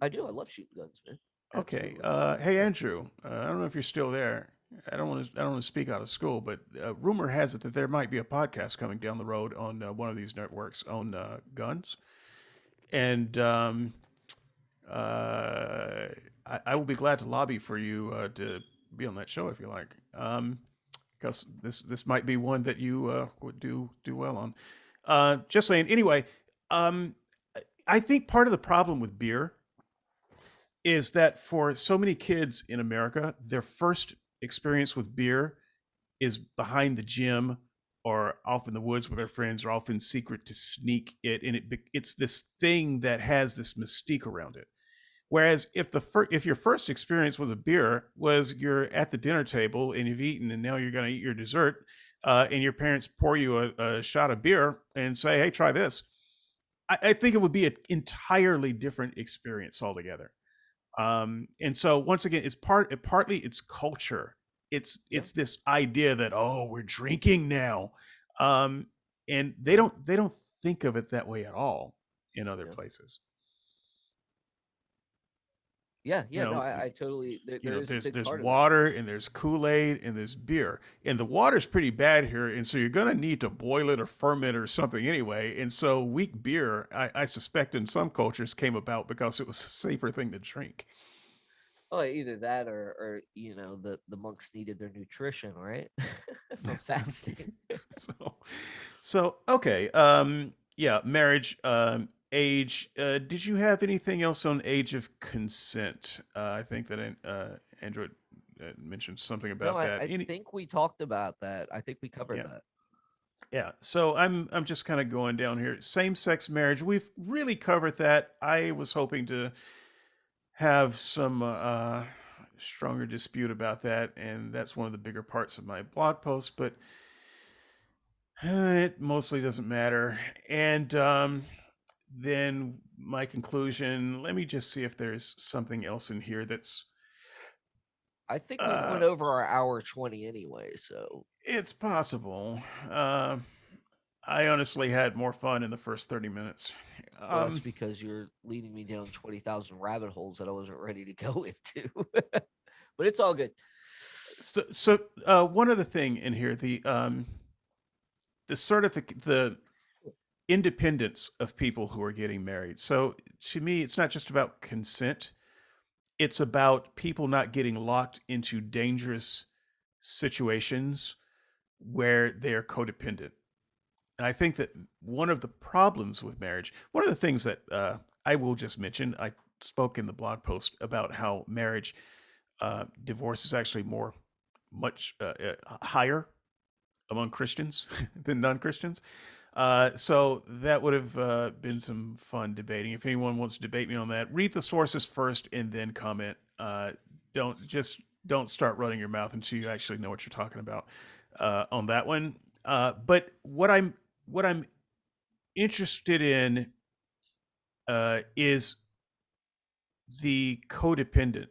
S2: I do. I love shooting guns, man.
S1: Okay.
S2: Absolutely.
S1: Hey,
S2: Yeah.
S1: Andrew. I don't know if you're still there. I don't want to speak out of school, but rumor has it that there might be a podcast coming down the road on one of these networks on guns, and uh, I will be glad to lobby for you to be on that show if you like, because this might be one that you would do well on. Just saying. Anyway, um, I think part of the problem with beer is that for so many kids in America, their first experience with beer is behind the gym or off in the woods with their friends or off in secret to sneak it, and it's this thing that has this mystique around it. Whereas if your first experience was a beer, was you're at the dinner table and you've eaten and now you're going to eat your dessert, and your parents pour you a shot of beer and say, "Hey, try this." I think it would be an entirely different experience altogether. And so once again, partly it's culture.
S2: Yeah.
S1: It's this idea that, oh, we're drinking now, um, and they don't think of it that way at all in other
S2: Yeah.
S1: places.
S2: Yeah.
S1: You
S2: Yeah. No,
S1: know,
S2: I totally,
S1: you
S2: there
S1: know,
S2: is a big
S1: there's
S2: part of that.
S1: water and there's Kool-Aid and there's beer. And the water's pretty bad here, and so you're gonna need to boil it or ferment or something anyway. And so weak beer, I suspect in some cultures came about because it was a safer thing to drink.
S2: Oh, either that or the monks needed their nutrition, right? From fasting.
S1: So so okay. Yeah, marriage, age. Did you have anything else on age of consent? I think that Andrew mentioned something
S2: No,
S1: about
S2: I,
S1: that.
S2: I
S1: Any
S2: think we talked about that. I think we covered
S1: yeah.
S2: that.
S1: Yeah, so I'm just kind of going down here. Same-sex marriage, we've really covered that. I was hoping to have some stronger dispute about that, and that's one of the bigger parts of my blog post. But it mostly doesn't matter. And then my conclusion. Let me just see if there's something else in here that's
S2: I think we went
S1: uh,
S2: over our hour 20 anyway. So,
S1: it's possible. Uh, I honestly had more fun in the first 30 minutes.
S2: well, that's
S1: Um,
S2: because you're leading me down 20,000 rabbit holes that I wasn't ready to go into. But it's all good.
S1: so one other thing in here, the certificate, the independence of people who are getting married. So to me, it's not just about consent; it's about people not getting locked into dangerous situations where they are codependent. And I think that one of the problems with marriage, one of the things that I will just mention, I spoke in the blog post about how marriage divorce is actually much higher among Christians than non-Christians. So that would have been some fun debating. If anyone wants to debate me on that, read the sources first and then comment. Don't just don't start running your mouth until you actually know what you're talking about on that one. But what I'm interested in is the codependent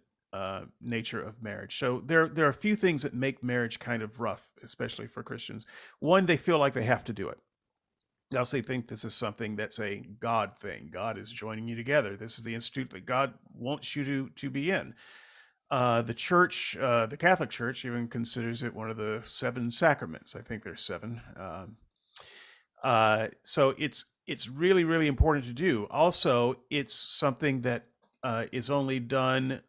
S1: nature of marriage. So there are a few things that make marriage kind of rough, especially for Christians. One, they feel like they have to do it. Else they think this is something that's a God thing. God is joining you together. This is the institute that God wants you to be in. The church, the Catholic Church, even considers it one of the seven sacraments. I think there's seven. So it's really really important to do. Also, it's something that is only done.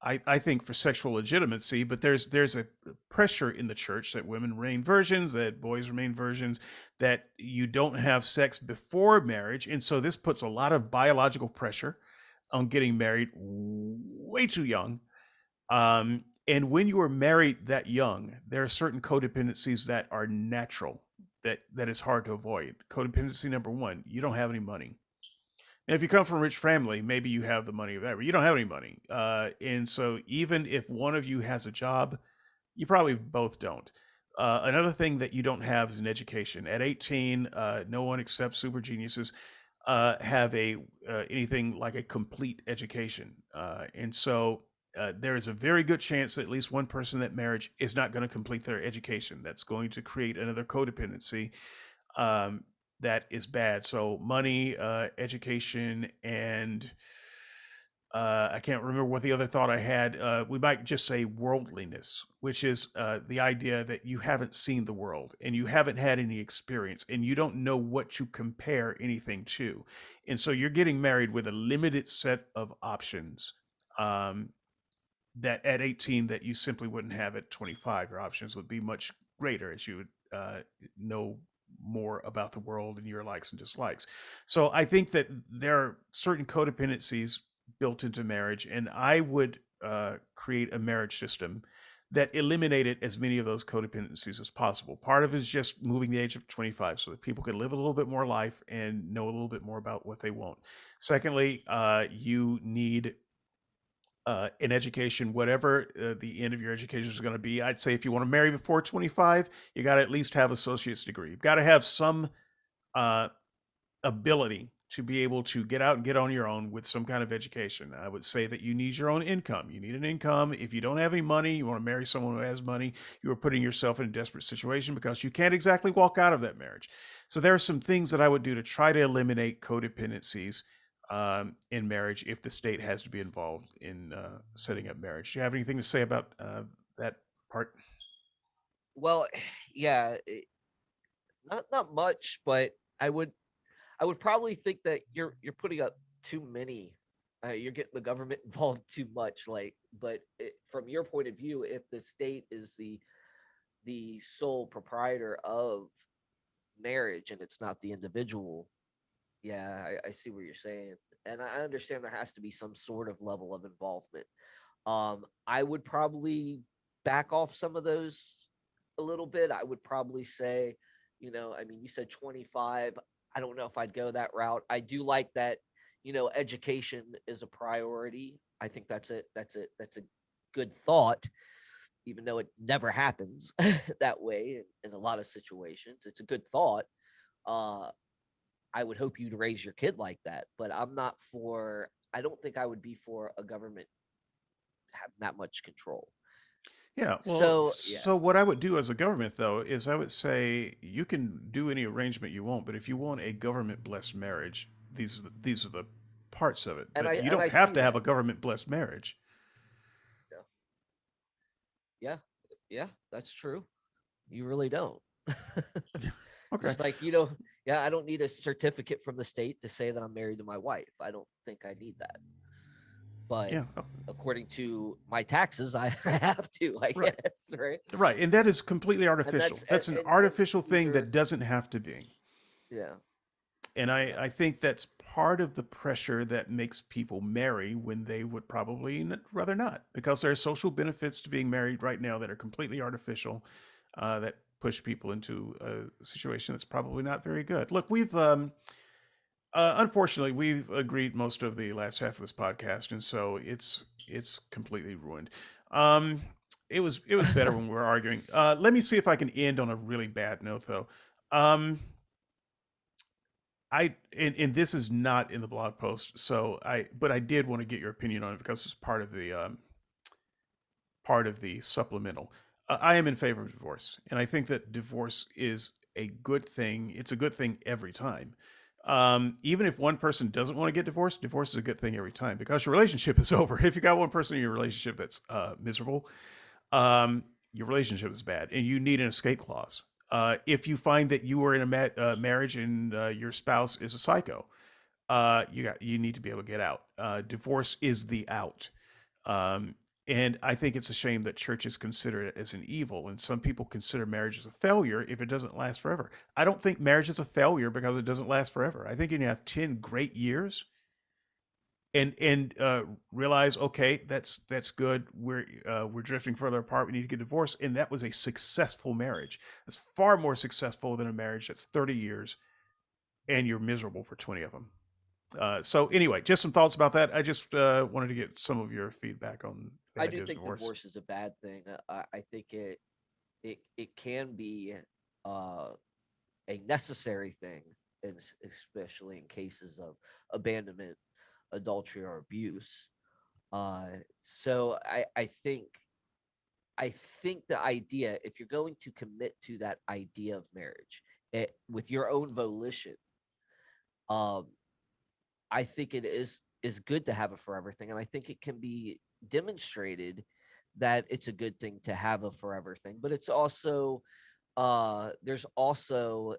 S1: I think for sexual legitimacy, but there's a pressure in the church that women remain virgins, that boys remain virgins, that you don't have sex before marriage, and so this puts a lot of biological pressure on getting married way too young. And when you are married that young, there are certain codependencies that are natural that is hard to avoid. Codependency number one: you don't have any money. Now, if you come from a rich family, maybe you have the money of that, but you don't have any money. And so, even if one of you has a job, you probably both don't. Another thing that you don't have is an education. At 18, no one except super geniuses have a anything like a complete education, and so there is a very good chance that at least one person in that marriage is not going to complete their education. That's going to create another codependency um, that is bad. So money, education, and I can't remember what the other thought I had. We might just say worldliness, which is the idea that you haven't seen the world and you haven't had any experience and you don't know what to compare anything to. And so you're getting married with a limited set of options. Um, that at 18 that you simply wouldn't have at 25. Your options would be much greater as you would know more about the world and your likes and dislikes. So I think that there are certain codependencies built into marriage, and I would create a marriage system that eliminated as many of those codependencies as possible. Part of it is just moving the age of 25 so that people can live a little bit more life and know a little bit more about what they want. Secondly, you need in education, whatever the end of your education is going to be. I'd say if you want to marry before 25, you got to at least have associate's degree. You've got to have some uh, ability to be able to get out and get on your own with some kind of education. I would say that you need your own income. You need an income. If you don't have any money, you want to marry someone who has money, you are putting yourself in a desperate situation because you can't exactly walk out of that marriage. So there are some things that I would do to try to eliminate codependencies in marriage if the state has to be involved in setting up marriage. Do you have anything to say about that part?
S2: Well, yeah, not much, but I would I would probably think that you're putting up too many. You're getting the government involved too much. Like, but from your point of view, if the state is the sole proprietor of marriage and it's not the individual, yeah, I see what you're saying, and I understand there has to be some sort of level of involvement. I would probably back off some of those a little bit. I would probably say, I mean, you said 25. I don't know if I'd go that route. I do like that, education is a priority. I think that's a good thought, even though it never happens that way in a lot of situations. It's a good thought. Uh, I would hope you'd raise your kid like that, but I don't think I would be for a government having that much control.
S1: Yeah, well,
S2: So yeah,
S1: so what I would do as a government, though, is I would say you can do any arrangement you want, but if you want a government blessed marriage, these are the parts of it.
S2: and
S1: But
S2: I
S1: you
S2: and
S1: don't
S2: I
S1: have
S2: see
S1: to have
S2: that.
S1: a government blessed marriage.
S2: Yeah, yeah, yeah, that's true. You really don't.
S1: Okay.
S2: Just like yeah, I don't need a certificate from the state to say that I'm married to my wife. I don't think I need that. But
S1: Yeah. Oh,
S2: according to my taxes, I have to, I
S1: right.
S2: guess, right?
S1: Right. And that is completely
S2: And
S1: artificial.
S2: that's
S1: That's an
S2: and
S1: artificial
S2: these
S1: thing
S2: are
S1: that doesn't have to be.
S2: yeah,
S1: And
S2: yeah.
S1: I think that's part of the pressure that makes people marry when they would probably rather not, because there are social benefits to being married right now that are completely artificial, that push people into a situation that's probably not very good. Look, unfortunately, we've agreed most of the last half of this podcast, and so it's completely ruined. Um, it was better when we were arguing. Let me see if I can end on a really bad note, though. Um, and this is not in the blog post, but I did want to get your opinion on it because it's part of the supplemental. I am in favor of divorce, and I think that divorce is a good thing. It's a good thing every time. Even if one person doesn't want to get divorced, divorce is a good thing every time because your relationship is over. If you got one person in your relationship that's miserable, your relationship is bad, and you need an escape clause. If you find that you are in a marriage and your spouse is a psycho, you need to be able to get out. Divorce is the out. Um, and I think it's a shame that churches consider it as an evil, and some people consider marriage as a failure if it doesn't last forever. I don't think marriage is a failure because it doesn't last forever. I think you can have 10 great years and realize, okay, that's good. We're drifting further apart. We need to get divorced, and that was a successful marriage. It's far more successful than a marriage that's 30 years and you're miserable for 20 of them. So anyway, just some thoughts about that. I just wanted to get some of your feedback on the
S2: I do
S1: idea of
S2: think
S1: divorce.
S2: divorce is a bad thing. I think it can be uh, a necessary thing, especially in cases of abandonment, adultery, or abuse. Uh, so I think the idea, if you're going to commit to that idea of marriage with your own volition, um, I think it is good to have a forever thing, and I think it can be demonstrated that it's a good thing to have a forever thing. But it's also there's also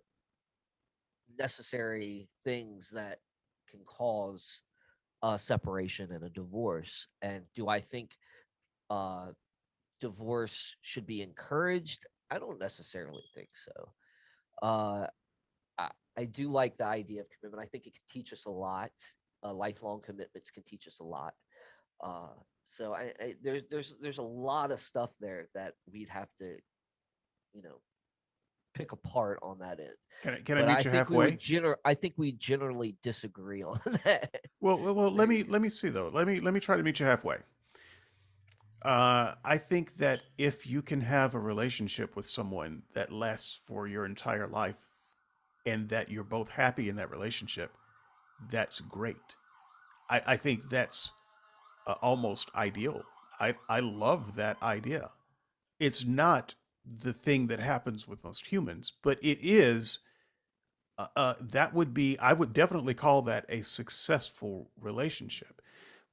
S2: necessary things that can cause a separation and a divorce. And do I think uh, divorce should be encouraged? I don't necessarily think so. Uh, I, I do like the idea of commitment. I think it can teach us a lot. Lifelong commitments can teach us a lot. Uh, so there's a lot of stuff there that we'd have to you know pick apart on that end.
S1: Can I
S2: But
S1: meet you halfway?
S2: I think we generally disagree on that.
S1: Well, let
S2: There
S1: me
S2: you
S1: let me see though. Let me try to meet you halfway. I think that if you can have a relationship with someone that lasts for your entire life, and that you're both happy in that relationship, that's great. I think that's almost ideal. I love that idea. It's not the thing that happens with most humans, but it is. That would be. I would definitely call that a successful relationship.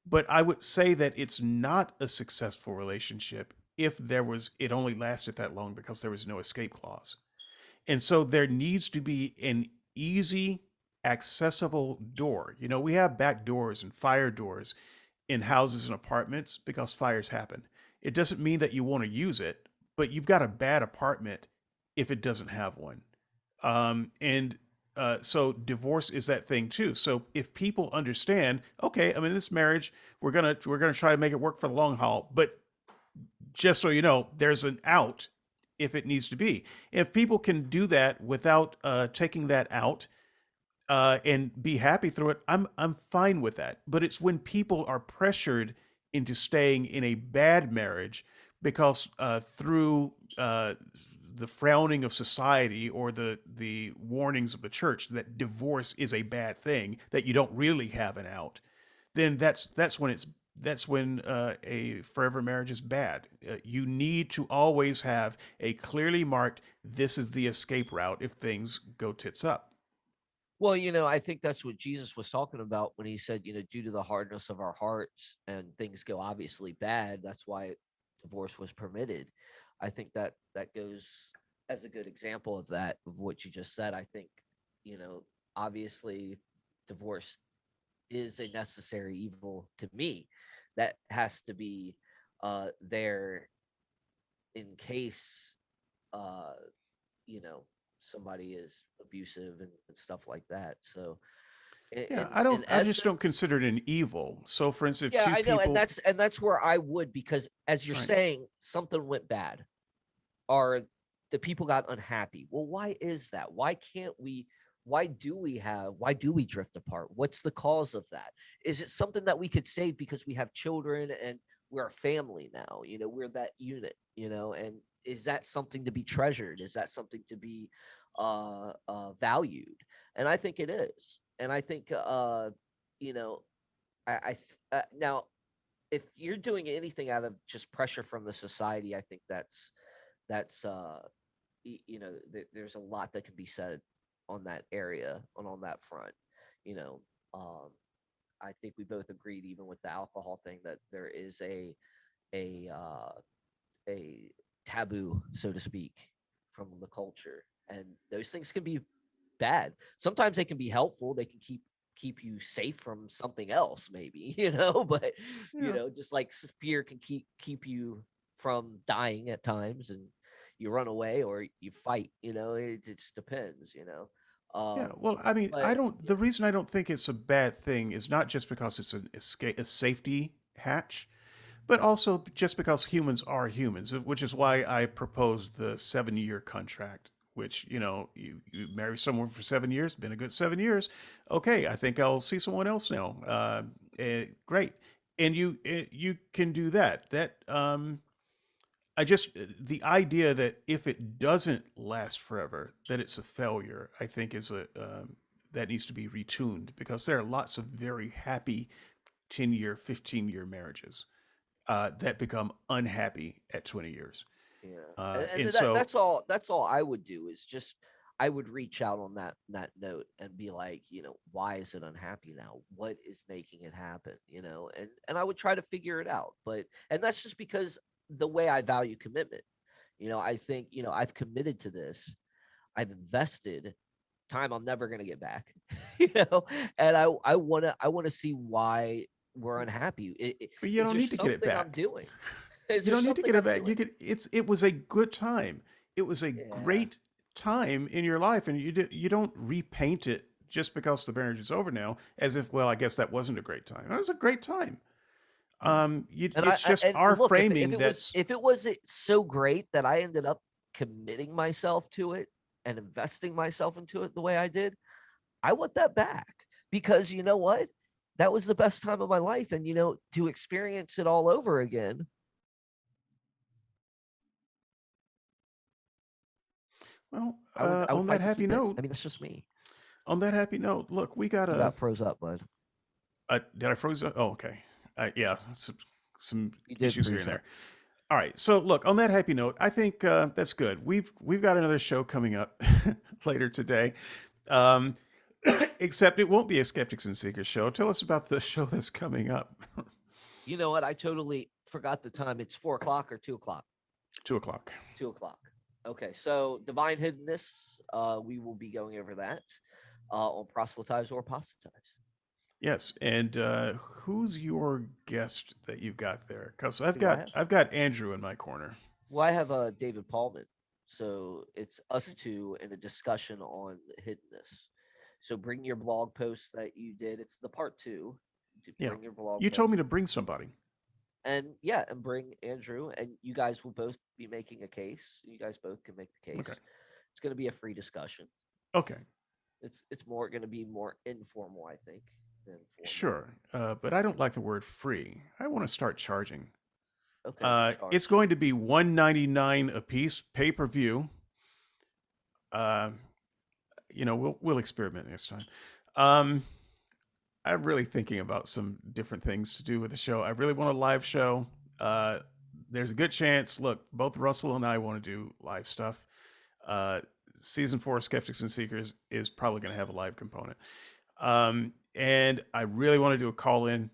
S1: But I would say that it's not a successful relationship if there was. It only lasted that long because there was no escape clause. And so there needs to be an easy, accessible door. You know, we have back doors and fire doors in houses and apartments because fires happen. It doesn't mean that you want to use it, but you've got a bad apartment if it doesn't have one. And so divorce is that thing too. So if people understand, okay, I mean, this marriage, we're gonna try to make it work for the long haul, but just so you know, there's an out if it needs to be. If people can do that without taking that out and be happy through it, I'm fine with that. But it's when people are pressured into staying in a bad marriage because through the frowning of society or the warnings of the church that divorce is a bad thing, that you don't really have an out, then that's when a forever marriage is bad. You need to always have a clearly marked, this is the escape route if things go tits up.
S2: Well, I think that's what Jesus was talking about when he said, due to the hardness of our hearts and things go obviously bad, that's why divorce was permitted. I think that goes as a good example of that, of what you just said. I think, you know, obviously divorce is a necessary evil to me that has to be there in case uh you know somebody is abusive and stuff like that. So
S1: Yeah,
S2: in
S1: I just don't
S2: essence,
S1: consider it an evil. So for instance, if
S2: yeah,
S1: two
S2: I know, and
S1: people,
S2: that's where I would, because as you're
S1: right.
S2: saying, something went bad, or the people got unhappy. Well, why is that? Why do we drift apart? What's the cause of that? Is it something that we could save because we have children and we're a family now? We're that unit, and is that something to be treasured? Is that something to be valued? And I think it is. And I think you know, now, if you're doing anything out of just pressure from the society, I think that's there's a lot that can be said on that area and on that front. you know um I think we both agreed, even with the alcohol thing, that there is a uh a taboo, so to speak, from the culture, and those things can be bad. Sometimes they can be helpful. They can keep you safe from something else, maybe, but
S1: Yeah,
S2: just like fear can keep you from dying at times, and you run away or you fight. It just depends.
S1: yeah.
S2: Um,
S1: Well, I mean, I
S2: but
S1: don't. The reason I don't think it's a bad thing is not just because it's an escape, a safety hatch, but also just because humans are humans, which is why I proposed the 7 year contract. Which you marry someone for 7 years, been a good 7 years. Okay, I think I'll see someone else now. Great, and you can do that. I just the idea that if it doesn't last forever, that it's a failure. I think is a that needs to be retuned because there are lots of very happy 10 year, 15 year marriages that become unhappy at 20 years.
S2: Yeah, and
S1: And so,
S2: that's all I would do, is just I would reach out on that note and be like, why is it unhappy now? What is making it happen? And I would try to figure it out. And that's just because the way I value commitment. I think, I've committed to this. I've invested time I'm never gonna get back. you know, and I wanna see why we're unhappy.
S1: but you
S2: Is
S1: don't
S2: there
S1: need to get it
S2: something I'm
S1: back.
S2: doing? Is
S1: You
S2: there
S1: don't need to
S2: something
S1: get it
S2: I'm
S1: back.
S2: doing?
S1: It was a good time. It was a
S2: Yeah.
S1: great time in your life, and you don't repaint it just because the marriage is over now as if, well, I guess that wasn't a great time. That was a great time.
S2: And
S1: It's just
S2: and
S1: our
S2: look,
S1: framing that's.
S2: if it was so great that I ended up committing myself to it and investing myself into it the way I did, I want that back, because you know what? That was the best time of my life, and to experience it all over again,
S1: Well,
S2: I would
S1: on that
S2: fight to
S1: happy
S2: keep it. I
S1: note,
S2: mean, that's just me.
S1: on that happy note, look, we got
S2: You
S1: a.
S2: got froze up, bud.
S1: Did I froze up? Oh, okay. Yeah, some
S2: You did
S1: issues here
S2: freeze
S1: and
S2: up.
S1: there. All right. So look, on that happy note, I think that's good. We've got another show coming up later today. Um, except it won't be a Skeptics and Seekers show. Tell us about the show that's coming up.
S2: You know what? I totally forgot the time. It's 4 o'clock or 2 o'clock.
S1: 2 o'clock.
S2: 2 o'clock. Okay, so divine hiddenness. We will be going over that on proselytize or apostatize.
S1: Yes, and who's your guest that you've got there? Because I've
S2: Who do I
S1: got
S2: have?
S1: I've got Andrew in my corner.
S2: Well, I have David Paulman. So it's us two in a discussion on hiddenness. So bring your blog post that you did. It's the part two.
S1: Yeah,
S2: Bring your blog
S1: you told me
S2: post.
S1: to bring somebody.
S2: And yeah, and bring Andrew, and you guys will both be making a case. You guys both can make the
S1: Okay.
S2: case. It's going to be a free discussion.
S1: Okay.
S2: It's more going to be more informal, I think, than formal.
S1: Sure. But I don't like the word free. I want to start charging.
S2: Okay,
S1: It's
S2: charge.
S1: going to be $1.99 a piece, pay per view. Uh, we'll experiment this time. Um, I'm really thinking about some different things to do with the show. I really want a live show. Uh, there's a good chance. Look, both Russell and I want to do live stuff. Uh, Season 4 of Skeptics and Seekers is probably going to have a live component. And I really want to do a call in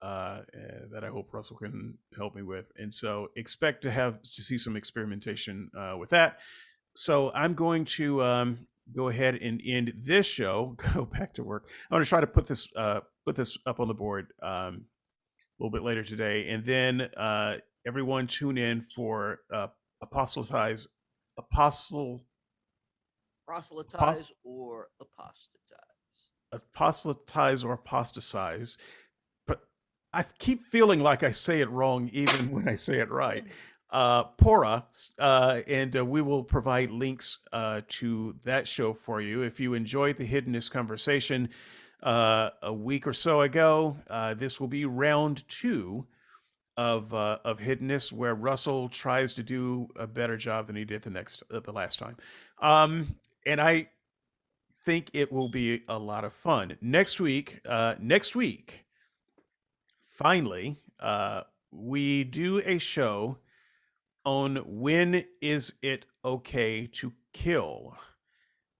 S1: that I hope Russell can help me with. And so expect to see some experimentation with that. So I'm going to go ahead and end this show. Go back to work. I'm going to try to put this up on the board a little bit later today, and then everyone tune in for apostatize apostle
S2: Proselytize or apostatize.
S1: apostatize or apostatize. But I keep feeling like I say it wrong even when I say it right. Pora, and we will provide links to that show for you. If you enjoyed the Hiddenness conversation a week or so ago, this will be round 2 of Hiddenness, where Russell tries to do a better job than he did the last time. And I think it will be a lot of fun. Next week, finally, we do a show on when is it okay to kill.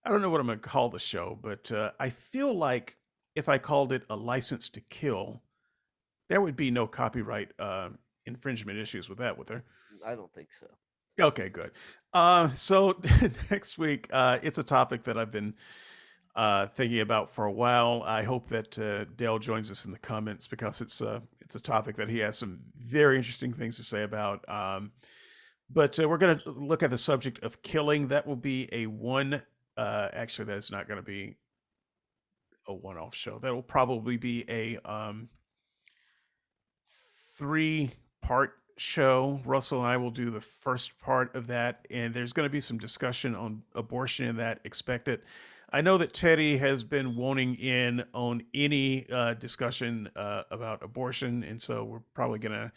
S1: I don't know what I'm going to call the show, but I feel like if I called it a license to kill, there would be no copyright infringement issues with that, would there?
S2: I don't think so.
S1: Okay, good. So next week, it's a topic that I've been thinking about for a while. I hope that Dale joins us in the comments because it's a topic that he has some very interesting things to say about. But we're going to look at the subject of killing. That will be a one. Actually, that is not going to be a one-off show. That will probably be a 3-part show. Russell and I will do the first part of that, and there's going to be some discussion on abortion in that. Expect it. I know that Teddy has been wanting in on any discussion about abortion, and so we're probably going to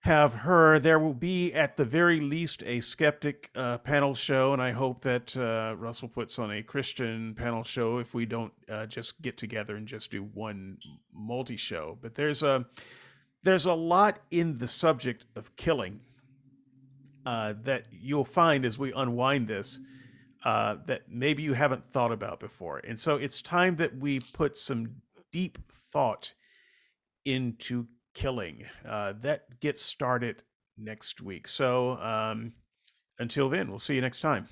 S1: have her. There will be, at the very least, a skeptic panel show, and I hope that Russell puts on a Christian panel show if we don't just get together and just do one multi-show. But there's a lot in the subject of killing that you'll find as we unwind this that maybe you haven't thought about before. And so it's time that we put some deep thought into killing. That gets started next week. So until then, we'll see you next time.